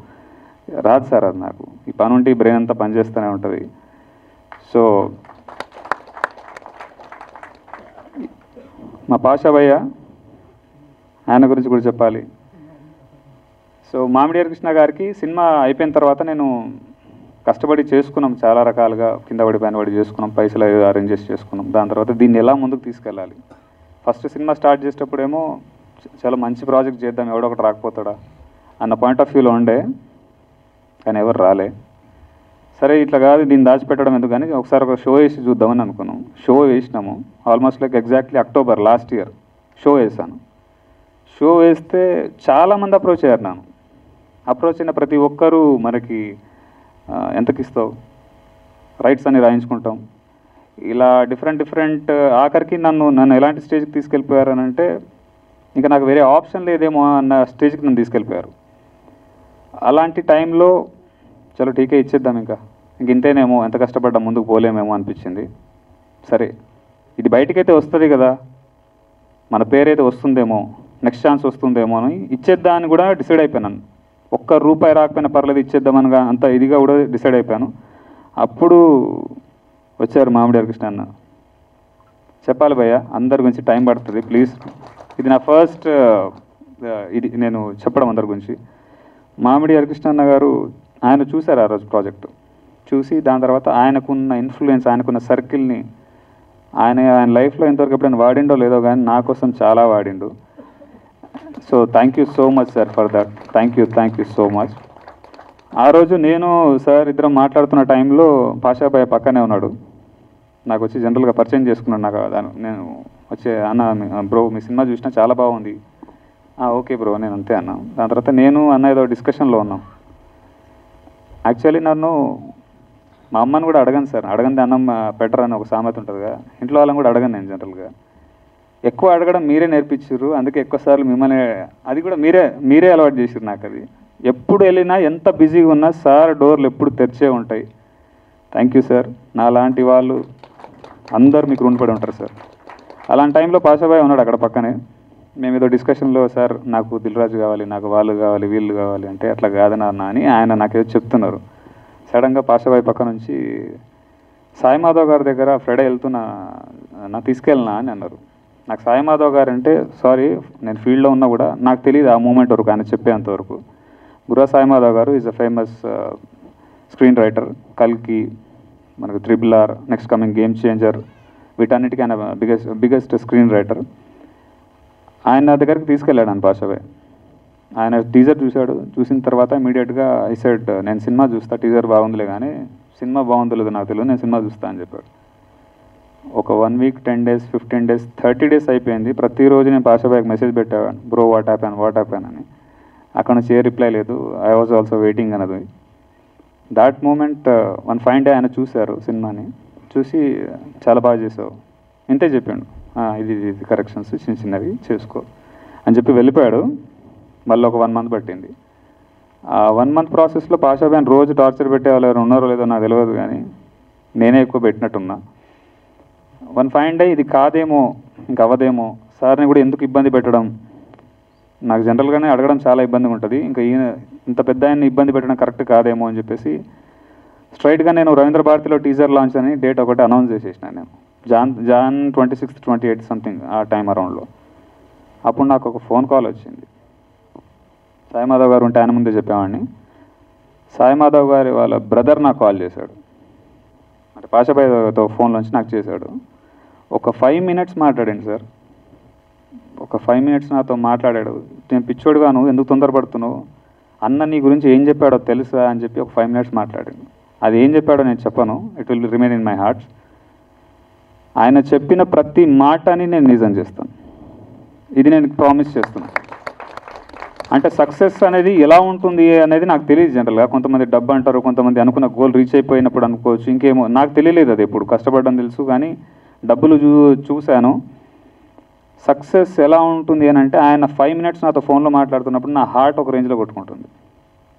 [SPEAKER 13] రాదు సార్ అది నాకు, ఈ పని ఉంటే ఈ బ్రెయిన్ అంతా పనిచేస్తూనే ఉంటుంది. సో మా పాషా భయ్య, ఆయన గురించి కూడా చెప్పాలి. సో మామిడి కృష్ణ గారికి సినిమా అయిపోయిన తర్వాత నేను కష్టపడి చేసుకున్నాం, చాలా రకాలుగా కింద పడి పైన పడి చేసుకున్నాం, పైసలు అరేంజెస్ చేసుకున్నాం. దాని తర్వాత దీన్ని ఎలా ముందుకు తీసుకెళ్ళాలి. ఫస్ట్ సినిమా స్టార్ట్ చేసేటప్పుడేమో చాలా మంచి ప్రాజెక్ట్ చేద్దాం, ఎవడో ఒకటి రాకపోతాడా అన్న పాయింట్ ఆఫ్ వ్యూలో ఉండే, కానీ ఎవరు రాలే. సరే ఇట్లా కాదు, దీన్ని దాచిపెట్టడం ఎందుకు కానీ ఒకసారి ఒక షో వేసి చూద్దామని అనుకున్నాం. షో వేసినాము, almost like exactly October last year show వేసాను. షో వేస్తే చాలామంది అప్రోచ్ అయ్యారు. నన్ను అప్రోచ్ అయిన ప్రతి ఒక్కరూ మనకి ఎంతకి ఇస్తావు, రైట్స్ అని రాయించుకుంటాం, ఇలా డిఫరెంట్ ఆఖరికి నన్ను ఎలాంటి స్టేజ్కి తీసుకెళ్ళిపోయారు అని అంటే ఇంకా నాకు వేరే ఆప్షన్ లేదేమో అన్న స్టేజ్కి నన్ను తీసుకెళ్ళిపోయారు. అలాంటి టైంలో చలో టీకే ఇచ్చేద్దాం, ఇంక ఇంతేనేమో, ఎంత కష్టపడ్డా ముందుకు పోలేమేమో అనిపించింది. సరే ఇది బయటకైతే వస్తుంది కదా, మన పేరైతే వస్తుందేమో, నెక్స్ట్ ఛాన్స్ వస్తుందేమో అని ఇచ్చేద్దా అని కూడా డిసైడ్ అయిపోయాను. ₹1 రాకపోయినా పర్లేదు ఇచ్చేద్దామనగా అంత ఇదిగా కూడా డిసైడ్ అయిపోయాను. అప్పుడు వచ్చారు మామిడి కృష్ణ అన్న. చెప్పాలి భయ్య, అందరి గురించి టైం పడుతుంది ప్లీజ్, ఇది నా ఫస్ట్ ఇది నేను చెప్పడం అందరి గురించి. మామిడి హరికృష్ణ అన్న గారు ఆయన చూశారు ఆ రోజు ప్రాజెక్టు చూసి, దాని తర్వాత ఆయనకున్న ఇన్ఫ్లుయెన్స్, ఆయనకున్న సర్కిల్ని ఆయన లైఫ్లో ఇంతవరకు ఎప్పుడైనా వాడిండో లేదో కానీ నా కోసం చాలా వాడిండు. So thank you so much sir for that, thank you so much. ఆ రోజు నేను సార్ ఇద్దరం మాట్లాడుతున్న టైంలో పాషాబాయ్ పక్కనే ఉన్నాడు. నాకు వచ్చి జనరల్గా పరిచయం చేసుకున్నాడు. నాకు నేను వచ్చే అన్న బ్రో మీ సినిమా చూసినా చాలా బాగుంది, ఓకే బ్రో నేను అంతే అన్నా. దాని తర్వాత నేను అన్న ఏదో డిస్కషన్లో ఉన్నాం. యాక్చువల్లీ నన్ను మా అమ్మని కూడా అడగను సార్, అడగంది అన్నం పెట్టరు అని ఒక సామెత ఉంటుంది కదా, ఇంట్లో వాళ్ళని కూడా అడగను నేను జనరల్గా. ఎక్కువ అడగడం మీరే నేర్పించారు, అందుకే ఎక్కువసార్లు మిమ్మల్ని, అది కూడా మీరే అలవాటు చేసారు నాకు. అది ఎప్పుడు వెళ్ళినా ఎంత బిజీగా ఉన్నా సార్ డోర్లు ఎప్పుడు తెరిచే ఉంటాయి. థ్యాంక్ యూ సార్, నా లాంటి వాళ్ళు అందరూ మీకు రుణపడి ఉంటారు సార్. అలాంటి టైంలో పాషాబాయ్ ఉన్నాడు అక్కడ పక్కనే. మేము ఏదో డిస్కషన్లో సార్ నాకు దిల్రాజు కావాలి, నాకు వాళ్ళు కావాలి, వీళ్ళు కావాలి అంటే అట్లా కాదన్నా అని ఆయన నాకేదో చెప్తున్నారు. సడన్గా పాషాబాయ్ పక్క నుంచి సాయి మాధవ్ గారి దగ్గర ఫ్రైడే వెళ్తున్నా నా తీసుకెళ్ళినా అని అన్నారు. నాకు సాయి మాధవ్ గారు అంటే సారీ నేను ఫీల్డ్లో ఉన్నా కూడా నాకు తెలియదు ఆ మూమెంట్ వరకు, ఆయన చెప్పేంతవరకు. బుర్రా సాయి మాధవ్ గారు is a famous screen writer, కల్కి, మనకు RRR, next coming game changer, వీటన్నిటికీ ఆయన బిగ్గెస్ట్ స్క్రీన్ రైటర్. ఆయన దగ్గరికి తీసుకెళ్ళాడు అని పాషాబాయ్. ఆయన టీజర్ చూశాడు, చూసిన తర్వాత ఇమీడియట్గా ఐ సెడ్ నేను సినిమా చూస్తా, టీజర్ బాగుందిలే కానీ సినిమా బాగుందో లేదో నాకు తెలియదు, నేను సినిమా చూస్తా అని చెప్పాడు. ఒక 1 week, 10 days, 15 days, 30 days అయిపోయింది. ప్రతిరోజు నేను పాషాబాయ్కి మెసేజ్ పెట్టేవాడిని, బ్రో వాట్ హ్యాపెన్ అని. అక్కడ నుంచి ఏ రిప్లై లేదు. ఐ వాజ్ ఆల్సో వెయిటింగ్ అన్నది. That moment one fine day ఆయన చూశారు సినిమాని, చూసి చాలా బాగా చేసావు ఇంతే చెప్పాడు, ఇది కరెక్షన్స్ చిన్నవి చేసుకో అని చెప్పి వెళ్ళిపోయాడు. మళ్ళీ ఒక 1 month పట్టింది. ఆ 1 month ప్రాసెస్లో పాషాబాయ్ని రోజు టార్చర్ పెట్టేవాళ్ళు ఎవరు ఉన్నారో లేదో నాకు తెలియదు కానీ నేనే ఎక్కువ పెట్టినట్టున్నా. వన్ ఫైన్ డే ఇది కాదేమో, ఇంక అవ్వదేమో, సార్ని కూడా ఎందుకు ఇబ్బంది పెట్టడం, నాకు జనరల్గానే అడగడం చాలా ఇబ్బందిగా ఉంటుంది, ఇంకా ఈయన ఇంత పెద్ద ఆయన్ని ఇబ్బంది పెట్టడం కరెక్ట్ కాదేమో అని చెప్పేసి స్ట్రైట్గా నేను రవీంద్ర భారతిలో టీజర్ లాంచ్ అని డేట్ ఒకటి అనౌన్స్ చేసేసిన. నేను జాన్ 26th, 28th సంథింగ్ ఆ టైం అరౌండ్లో. అప్పుడు నాకు ఒక ఫోన్ కాల్ వచ్చింది, సాయి మాధవ్ గారు ఉంటే ఆయన ముందే చెప్పేవాడిని. సాయి మాధవ్ గారి వాళ్ళ బ్రదర్ నాకు కాల్ చేశాడు, అంటే పాషాబాయ్తో ఫోన్లోంచి నాకు చేశాడు. ఒక 5 minutes మాట్లాడండి సార్, ఒక 5 minutes నాతో మాట్లాడాడు. నేను పిచ్చోడుగా నువ్వు ఎందుకు తొందరపడుతున్నావు, అన్న నీ గురించి ఏం చెప్పాడో తెలుసా అని చెప్పి ఒక 5 minutes మాట్లాడాడు. అది ఏం చెప్పాడో నేను చెప్పను, it will remain in my hearts. ఆయన చెప్పిన ప్రతి మాటని నేను నిజం చేస్తాను, ఇది నేను ప్రామిస్ చేస్తున్నాను. అంటే సక్సెస్ అనేది ఎలా ఉంటుంది అనేది నాకు తెలియదు. జనరల్గా కొంతమంది డబ్బు అంటారు, కొంతమంది అనుకున్న గోల్ రీచ్ అయిపోయినప్పుడు అనుకోవచ్చు, ఇంకేమో నాకు తెలియలేదు. అది ఎప్పుడు కష్టపడడం తెలుసు, కానీ డబ్బులు చూశాను. సక్సెస్ ఎలా ఉంటుంది అని అంటే ఆయన 5 minutes నాతో ఫోన్లో మాట్లాడుతున్నప్పుడు నా హార్ట్ ఒక రేంజ్లో కొట్టుకుంటుంది.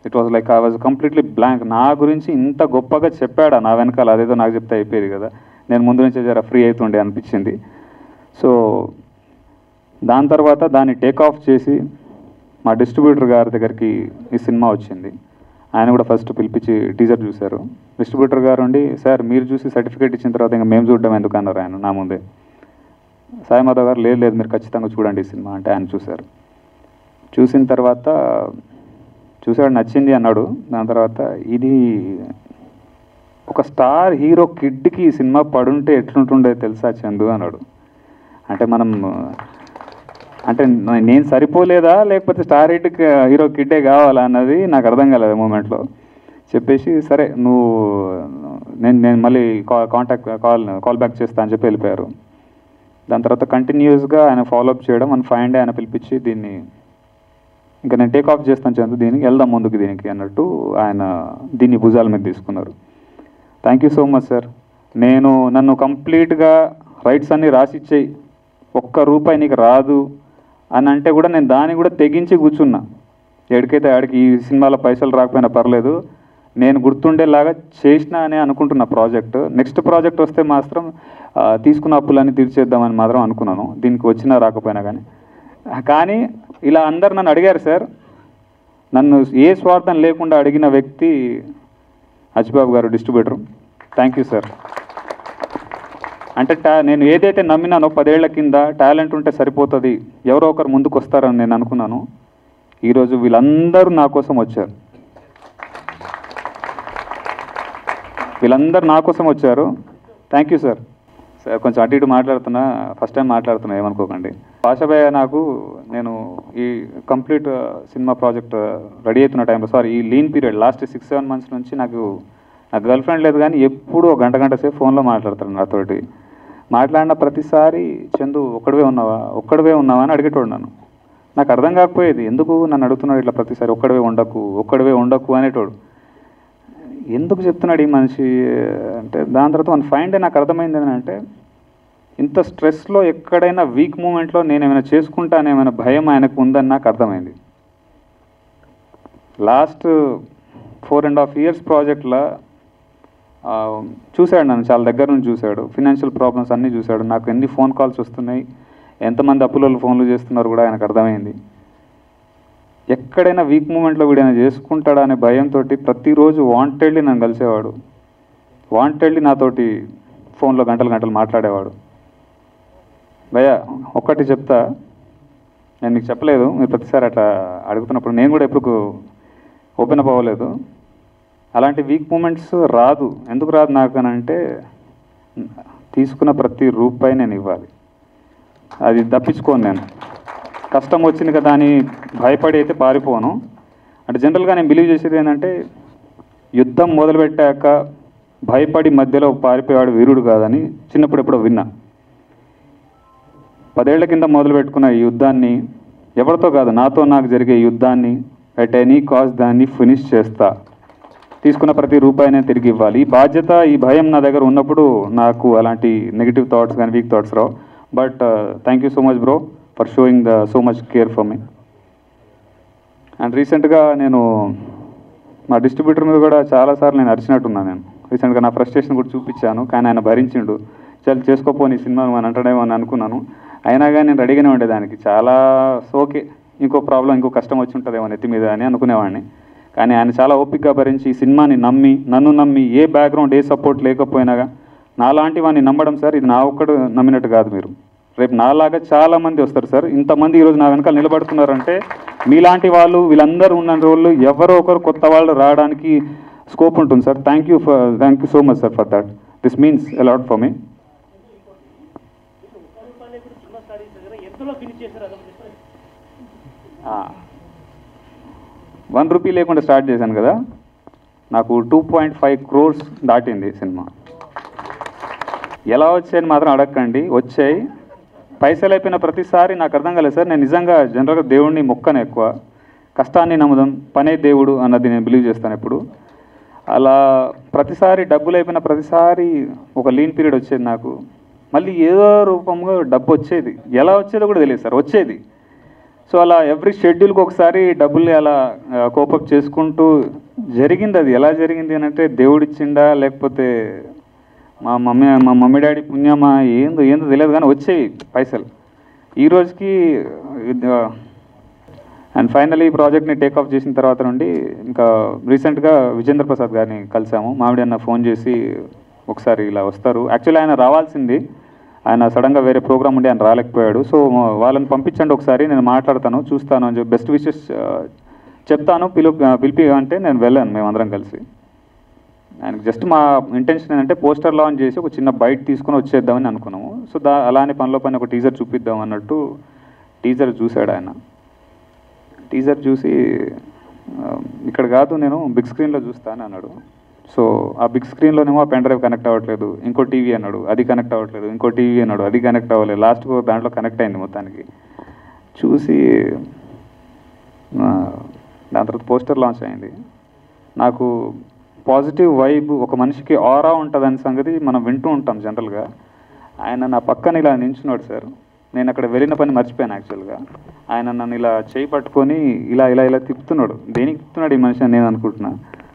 [SPEAKER 13] It was like I was completely blank. నా గురించి ఇంత గొప్పగా చెప్పాడా నా వెనకాల, అదేదో నాకు చెప్తే అయిపోయేది కదా, నేను ముందు నుంచే జర ఫ్రీ అవుతుండే అనిపించింది. సో దాని తర్వాత దాన్ని టేక్ ఆఫ్ చేసి మా డిస్ట్రిబ్యూటర్ గారి దగ్గరికి ఈ సినిమా వచ్చింది. ఆయన కూడా ఫస్ట్ పిలిపించి టీజర్ చూశారు. డిస్ట్రిబ్యూటర్ గారు ఉండి, సార్ మీరు చూసి సర్టిఫికేట్ ఇచ్చిన తర్వాత ఇంకా మేము చూడడం ఎందుకు అన్నారు ఆయన నా ముందే. సాయి మాధవ్ గారు లేదు మీరు ఖచ్చితంగా చూడండి ఈ సినిమా అంటే ఆయన చూశారు. చూసిన తర్వాత చూశాడు, నచ్చింది అన్నాడు. దాని తర్వాత ఇది ఒక స్టార్ హీరో కిడ్కి ఈ సినిమా పడుంటే ఎట్లుంటుండే తెలుసా చందు అన్నాడు. అంటే మనం అంటే నేను సరిపోలేదా లేకపోతే స్టార్ హీరో కిడ్డే కావాలా అన్నది నాకు అర్థం కాలేదు మూమెంట్లో. చెప్పేసి సరే నువ్వు నేను మళ్ళీ కాల్ బ్యాక్ చేస్తా అని చెప్పి వెళ్ళిపోయారు. దాని తర్వాత కంటిన్యూస్గా ఆయన ఫాలోఅప్ చేయడం, మన 5 day ఆయన పిలిపించి దీన్ని ఇంకా నేను టేక్ ఆఫ్ చేస్తాను చందు, దీనికి వెళ్దాం ముందుకు దీనికి అన్నట్టు ఆయన దీన్ని భుజాల మీద తీసుకున్నారు. Thank you so much sir. నన్ను కంప్లీట్గా రైట్స్ అన్నీ రాసిచ్చేయి, ₹1 నీకు రాదు అని అంటే కూడా నేను దాన్ని కూడా తెగించి కూర్చున్నా. ఎక్కడికైతే ఆడికి ఈ సినిమాలో పైసలు రాకపోయినా పర్లేదు, నేను గుర్తుండేలాగా చేసినా అని అనుకుంటున్న ప్రాజెక్ట్. నెక్స్ట్ ప్రాజెక్ట్ వస్తే మాత్రం తీసుకున్న అప్పులన్నీ తీర్చేద్దామని మాత్రం అనుకున్నాను, దీనికి వచ్చినా రాకపోయినా కానీ. కానీ ఇలా అందరు నన్ను అడిగారు సార్, నన్ను ఏ స్వార్థం లేకుండా అడిగిన వ్యక్తి అచ్చిబాబు గారు, డిస్ట్రిబ్యూటర్. Thank you sir. అంటే నేను ఏదైతే నమ్మినానో 10 ఏళ్ల కింద టాలెంట్ ఉంటే సరిపోతుంది, ఎవరో ఒకరు ముందుకు వస్తారని నేను అనుకున్నాను. ఈరోజు వీళ్ళందరూ నా కోసం వచ్చారు, వీళ్ళందరూ నా కోసం వచ్చారు. Thank you sir. సార్ కొంచెం అటు ఇటు మాట్లాడుతున్నా, ఫస్ట్ టైం మాట్లాడుతున్నా ఏమనుకోకండి. పాషాబాయ్ నాకు నేను ఈ కంప్లీట్ సినిమా ప్రాజెక్ట్ రెడీ అవుతున్న టైంలో, సారీ ఈ లీన్ పీరియడ్ లాస్ట్ 6-7 months నుంచి నాకు గర్ల్ ఫ్రెండ్ లేదు, కానీ ఎప్పుడూ ఒక గంట సేపు ఫోన్లో మాట్లాడతారు నాతోటి. మాట్లాడిన ప్రతిసారి చందు ఒక్కడివే ఉన్నావా అని అడిగేటోడు నన్ను. నాకు అర్థం కాకపోయేది, ఎందుకు నన్ను అడుగుతున్నాడు ఇట్లా ప్రతిసారి, ఒక్కడివే ఉండకు అనేటోడు. ఎందుకు చెప్తున్నాడు ఈ మనిషి అంటే, దాని తర్వాత మన 5 day నాకు అర్థమైంది ఏంటంటే, ఇంత స్ట్రెస్లో ఎక్కడైనా వీక్ మూమెంట్లో నేను ఏమైనా చేసుకుంటానేమైనా భయం ఆయనకు ఉందని నాకు అర్థమైంది. లాస్ట్ 4.5 years ప్రాజెక్ట్లో చూశాడు నన్ను, చాలా దగ్గర నుంచి చూశాడు, ఫినాన్షియల్ ప్రాబ్లమ్స్ అన్నీ చూశాడు. నాకు ఎన్ని ఫోన్ కాల్స్ వస్తున్నాయి, ఎంతమంది అప్పులలో ఫోన్లు చేస్తున్నారు కూడా ఆయనకు అర్థమైంది. ఎక్కడైనా వీక్ మూమెంట్లో వీడైనా చేసుకుంటాడా అనే భయంతో ప్రతిరోజు వాంటెడ్లీ నన్ను కలిసేవాడు, వాంటెడ్లీ నాతోటి ఫోన్లో గంటలు మాట్లాడేవాడు. భయ్యా ఒక్కటి చెప్తా, నేను మీకు చెప్పలేదు, మీరు ప్రతిసారి అట్లా అడుగుతున్నప్పుడు నేను కూడా ఎప్పుడు ఓపెన్ అప్ అవ్వలేదు. అలాంటి వీక్ మూమెంట్స్ రాదు. ఎందుకు రాదు నాకు అని అంటే, తీసుకున్న ప్రతి రూపాయి నేను ఇవ్వాలి, అది తప్పించుకోను. నేను కష్టం వచ్చింది కదా అని భయపడి అయితే పారిపోను. అంటే జనరల్గా నేను బిలీవ్ చేసేది ఏంటంటే, యుద్ధం మొదలుపెట్టాక భయపడి మధ్యలో పారిపోయాడు వీరుడు కాదని చిన్నప్పుడు ఎప్పుడో విన్నా. 10 ఏళ్ల కింద మొదలు పెట్టుకున్న ఈ యుద్ధాన్ని ఎవరితో కాదు, నాతో నాకు జరిగే యుద్ధాన్ని అట్ ఎనీ కాస్ట్ దాన్ని ఫినిష్ చేస్తా, తీసుకున్న ప్రతి రూపాయినే తిరిగి ఇవ్వాలి. ఈ బాధ్యత, ఈ భయం నా దగ్గర ఉన్నప్పుడు నాకు అలాంటి నెగిటివ్ థాట్స్ కానీ week thoughts Rao. But thank you so much bro for showing so much care for me. And రీసెంట్గా నేను మా డిస్ట్రిబ్యూటర్ మీద కూడా చాలాసార్లు నేను అరిచినట్టున్నాను. నేను రీసెంట్గా నా ఫ్రస్ట్రేషన్ కూడా చూపించాను, కానీ ఆయన భరించిండు. చాలా చేసుకోపోని సినిమా అని అంటాడేమో అని అనుకున్నాను. అయినా కానీ నేను రెడీగానే ఉండేదానికి, చాలా ఓకే ఇంకో ప్రాబ్లం, ఇంకో కష్టం వచ్చి ఉంటుందేమో నెత్తి మీద అని అనుకునేవాడిని. కానీ ఆయన చాలా ఓపికగా భరించి ఈ సినిమాని నన్ను నమ్మి, ఏ బ్యాక్గ్రౌండ్ ఏ సపోర్ట్ లేకపోయినా నాలాంటి వాడిని నమ్మడం సార్, ఇది నా ఒక్కడు నమ్మినట్టు కాదు, మీరు రేపు నాలాగా చాలామంది వస్తారు సార్. ఇంతమంది ఈరోజు నా వెనకాల నిలబడుతున్నారంటే మీలాంటి వాళ్ళు వీళ్ళందరూ ఉన్న రోజులు ఎవరో ఒకరు కొత్త వాళ్ళు రావడానికి స్కోప్ ఉంటుంది sir. Thank you so much sir for that. This means a lot for me. ₹1 లేకుండా స్టార్ట్ చేశాను కదా, నాకు 2.5 crores దాటింది సినిమా. ఎలా వచ్చాయని మాత్రం అడగకండి, వచ్చాయి. పైసలు అయిపోయిన ప్రతిసారి నాకు అర్థం కాలేదు సార్. నేను నిజంగా జనరల్గా దేవుడిని మొక్కను ఎక్కువ, కష్టాన్ని నమ్ముదాం, పనే దేవుడు అన్నది నేను బిలీవ్ చేస్తాను ఎప్పుడు. అలా ప్రతిసారి డబ్బులు అయిపోయిన ప్రతిసారి ఒక లీన్ పీరియడ్ వచ్చేది నాకు. మళ్ళీ ఏదో రూపంగా డబ్బు వచ్చేది, ఎలా వచ్చేదో కూడా తెలియదు సార్, వచ్చేది. సో అలా ఎవ్రీ షెడ్యూల్కి ఒకసారి డబ్బుల్ని అలా కోపప్ చేసుకుంటూ జరిగింది. అది ఎలా జరిగింది అని అంటే దేవుడిచ్చిండా లేకపోతే మా మమ్మీ డాడీ పుణ్యమా ఏందో తెలియదు, కానీ వచ్చేవి పైసలు ఈ రోజుకి. అండ్ ఫైనలీ ఈ ప్రాజెక్ట్ని టేక్ ఆఫ్ చేసిన తర్వాత నుండి ఇంకా రీసెంట్గా విజేంద్ర ప్రసాద్ గారిని కలిసాము. మామిడి అన్న ఫోన్ చేసి ఒకసారి ఇలా వస్తారు, యాక్చువల్లీ ఆయన రావాల్సింది, ఆయన సడన్గా వేరే ప్రోగ్రామ్ ఉండి ఆయన రాలేకపోయాడు. సో వాళ్ళని పంపించండి ఒకసారి, నేను మాట్లాడతాను, చూస్తాను అని చెప్పి బెస్ట్ విషెస్ చెప్తాను, పిలిపి అంటే నేను వెళ్ళాను మేమందరం కలిసి. ఆయనకి జస్ట్ మా ఇంటెన్షన్ ఏంటంటే పోస్టర్ లాంచ్ చేసి ఒక చిన్న బైట్ తీసుకుని వచ్చేద్దామని అనుకున్నాము. సో అలానే పనిలో పని ఒక టీజర్ చూపిద్దాం అన్నట్టు టీజర్ చూశాడు ఆయన. టీజర్ చూసి ఇక్కడ కాదు నేను బిగ్ స్క్రీన్లో చూస్తాను అన్నాడు. సో ఆ బిగ్ స్క్రీన్లోనేమో ఆ పెన్ డ్రైవ్ కనెక్ట్ అవ్వట్లేదు, ఇంకో టీవీ అన్నాడు, అది కనెక్ట్ అవ్వట్లేదు, ఇంకో టీవీ అన్నాడు, అది కనెక్ట్ అవ్వలేదు. లాస్ట్కు దాంట్లో కనెక్ట్ అయింది మొత్తానికి. చూసి దాని తర్వాత పోస్టర్ లాంచ్ అయింది. నాకు పాజిటివ్ వైబ్, ఒక మనిషికి ఆరా ఉంటుందని సంగతి మనం వింటూ ఉంటాం జనరల్గా. ఆయన నా పక్కన ఇలా నించున్నాడు సార్. నేను అక్కడ వెళ్ళిన పని మర్చిపోయాను యాక్చువల్గా. ఆయన నన్ను ఇలా చేయి పట్టుకొని ఇలా ఇలా ఇలా తిప్పుతున్నాడు. దేనికి తిప్పుతున్నాడు ఈ మనిషి అని నేను అనుకుంటున్నా.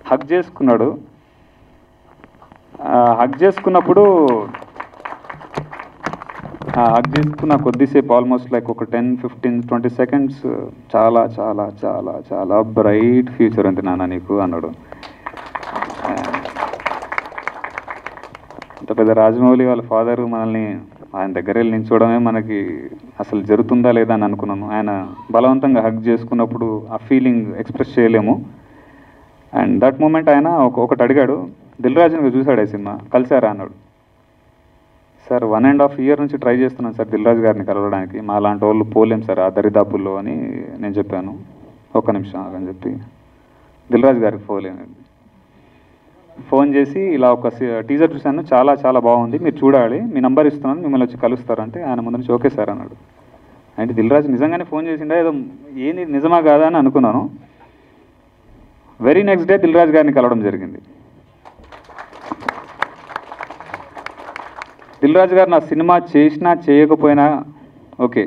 [SPEAKER 13] హగ్ చేసుకున్నాడు. హగ్ చేసుకున్నప్పుడు హగ్ చేసుకున్న కొద్దిసేపు ఆల్మోస్ట్ లైక్ ఒక 10-15-20 seconds చాలా చాలా చాలా చాలా బ్రైట్ ఫ్యూచర్ ఉంది నాన్న నీకు అన్నాడు. అంత పెద్ద రాజమౌళి వాళ్ళ ఫాదరు మనల్ని ఆయన దగ్గర వెళ్ళి నిల్చోవడమే మనకి అసలు జరుగుతుందా లేదా అని అనుకున్నాను. ఆయన బలవంతంగా హగ్ చేసుకున్నప్పుడు ఆ ఫీలింగ్ ఎక్స్ప్రెస్ చేయలేము. అండ్ దట్ మూమెంట్ ఆయన ఒకటి అడిగాడు, దిల్ రాజుని చూశాడు ఈ సినిమా, కలిసారా అన్నాడు. సార్ 1.5 year నుంచి ట్రై చేస్తున్నాను సార్ దిల్ రాజు గారిని కలవడానికి, మా లాంటి వాళ్ళు పోలేం సార్ ఆ దరిదాపుల్లో అని నేను చెప్పాను. ఒక్క నిమిషం అని చెప్పి దిల్ రాజు గారికి ఫోన్ చేసి ఇలా ఒక టీజర్ చూశాను, చాలా చాలా బాగుంది, మీరు చూడాలి, మీ నంబర్ ఇస్తున్నాను, మిమ్మల్ని వచ్చి కలుస్తారంటే ఆయన ముందు నుంచి ఓకే సార్ అన్నాడు. అంటే దిల్ రాజు నిజంగానే ఫోన్ చేసిండా ఏదో ఏంది నిజమా కాదా అని అనుకున్నాను. Very next day Dil Raju గారిని కలవడం జరిగింది. దిల్ రాజు గారు నా సినిమా చేసినా చేయకపోయినా ఓకే,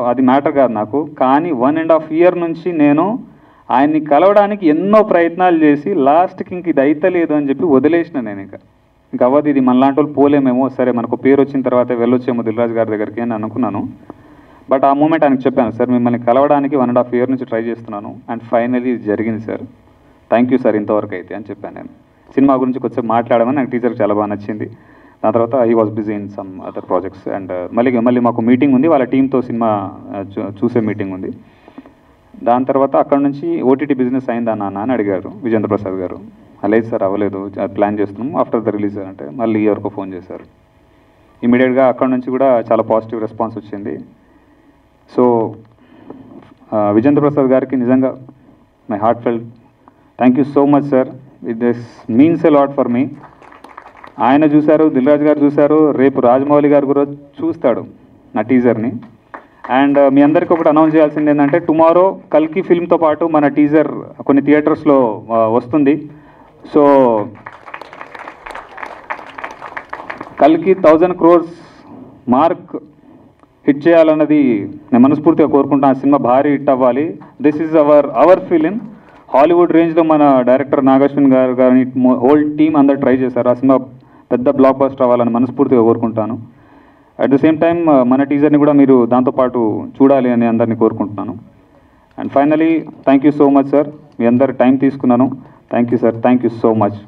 [SPEAKER 13] అది మ్యాటర్ కాదు నాకు. కానీ 1.5 year నుంచి నేను ఆయన్ని కలవడానికి ఎన్నో ప్రయత్నాలు చేసి లాస్ట్కి ఇంక ఇది అయితలేదు అని చెప్పి వదిలేసిన. నేను ఇంకా అవ్వదు, ఇది మనలాంటి వాళ్ళు పోలేమేమో, సరే మనకు పేరు వచ్చిన తర్వాత వెళ్ళొచ్చేమో దిల్ రాజు గారి దగ్గరికి అని అనుకున్నాను. బట్ ఆ మూమెంట్ ఆయనకు చెప్పాను, సార్ మిమ్మల్ని కలవడానికి 1.5 year నుంచి ట్రై చేస్తున్నాను అండ్ ఫైనలీ ఇది జరిగింది సార్, థ్యాంక్ యూ సార్ ఇంతవరకు అయితే అని చెప్పాను. నేను సినిమా గురించి కొంచెం మాట్లాడమని నాకు టీచర్కి చాలా బాగా నచ్చింది. దాని తర్వాత he was busy in some other projects. And మళ్ళీ మాకు మీటింగ్ ఉంది, వాళ్ళ టీంతో సినిమా చూసే మీటింగ్ ఉంది. దాని తర్వాత అక్కడ నుంచి ఓటీటీ బిజినెస్ అయిందా నాన్న అని అడిగారు విజేంద్ర ప్రసాద్ గారు. లేదు సార్ అవ్వలేదు, ప్లాన్ చేస్తున్నాం ఆఫ్టర్ ద రిలీజ్ అంటే మళ్ళీ ఎవరికో ఫోన్ చేశారు. ఇమీడియట్గా అక్కడ నుంచి కూడా చాలా పాజిటివ్ రెస్పాన్స్ వచ్చింది. సో విజేంద్ర ప్రసాద్ గారికి నిజంగా my heart felt thank you so much sir, this means a lot for me. ఆయన చూశారు, దిల్ రాజు గారు చూశారు, రేపు రాజమౌళి గారు కూడా చూస్తాడు నా టీజర్ని. అండ్ మీ అందరికీ ఒకటి అనౌన్స్ చేయాల్సింది ఏంటంటే టుమారో కల్కి ఫిల్మ్తో పాటు మన టీజర్ కొన్ని థియేటర్స్లో వస్తుంది. సో కల్కి 1000 crores మార్క్ హిట్ చేయాలన్నది నేను మనస్ఫూర్తిగా కోరుకుంటున్నాను. ఆ సినిమా భారీ హిట్ అవ్వాలి. This is our film. Hollywood రేంజ్లో మన డైరెక్టర్ నాగశ్విన్ గారు కానీ హోల్ టీమ్ అందరు ట్రై చేశారు. ఆ సినిమా పెద్ద బ్లాక్ బస్టర్ అవ్వాలని మనస్ఫూర్తిగా కోరుకుంటాను. అట్ ద సేమ్ టైం మన టీజర్ని కూడా మీరు దాంతోపాటు చూడాలి అని అందరినీ కోరుకుంటున్నాను. And finally thank you so much sir, మీ అందరు టైం తీసుకున్నాను. Thank you sir, thank you so much.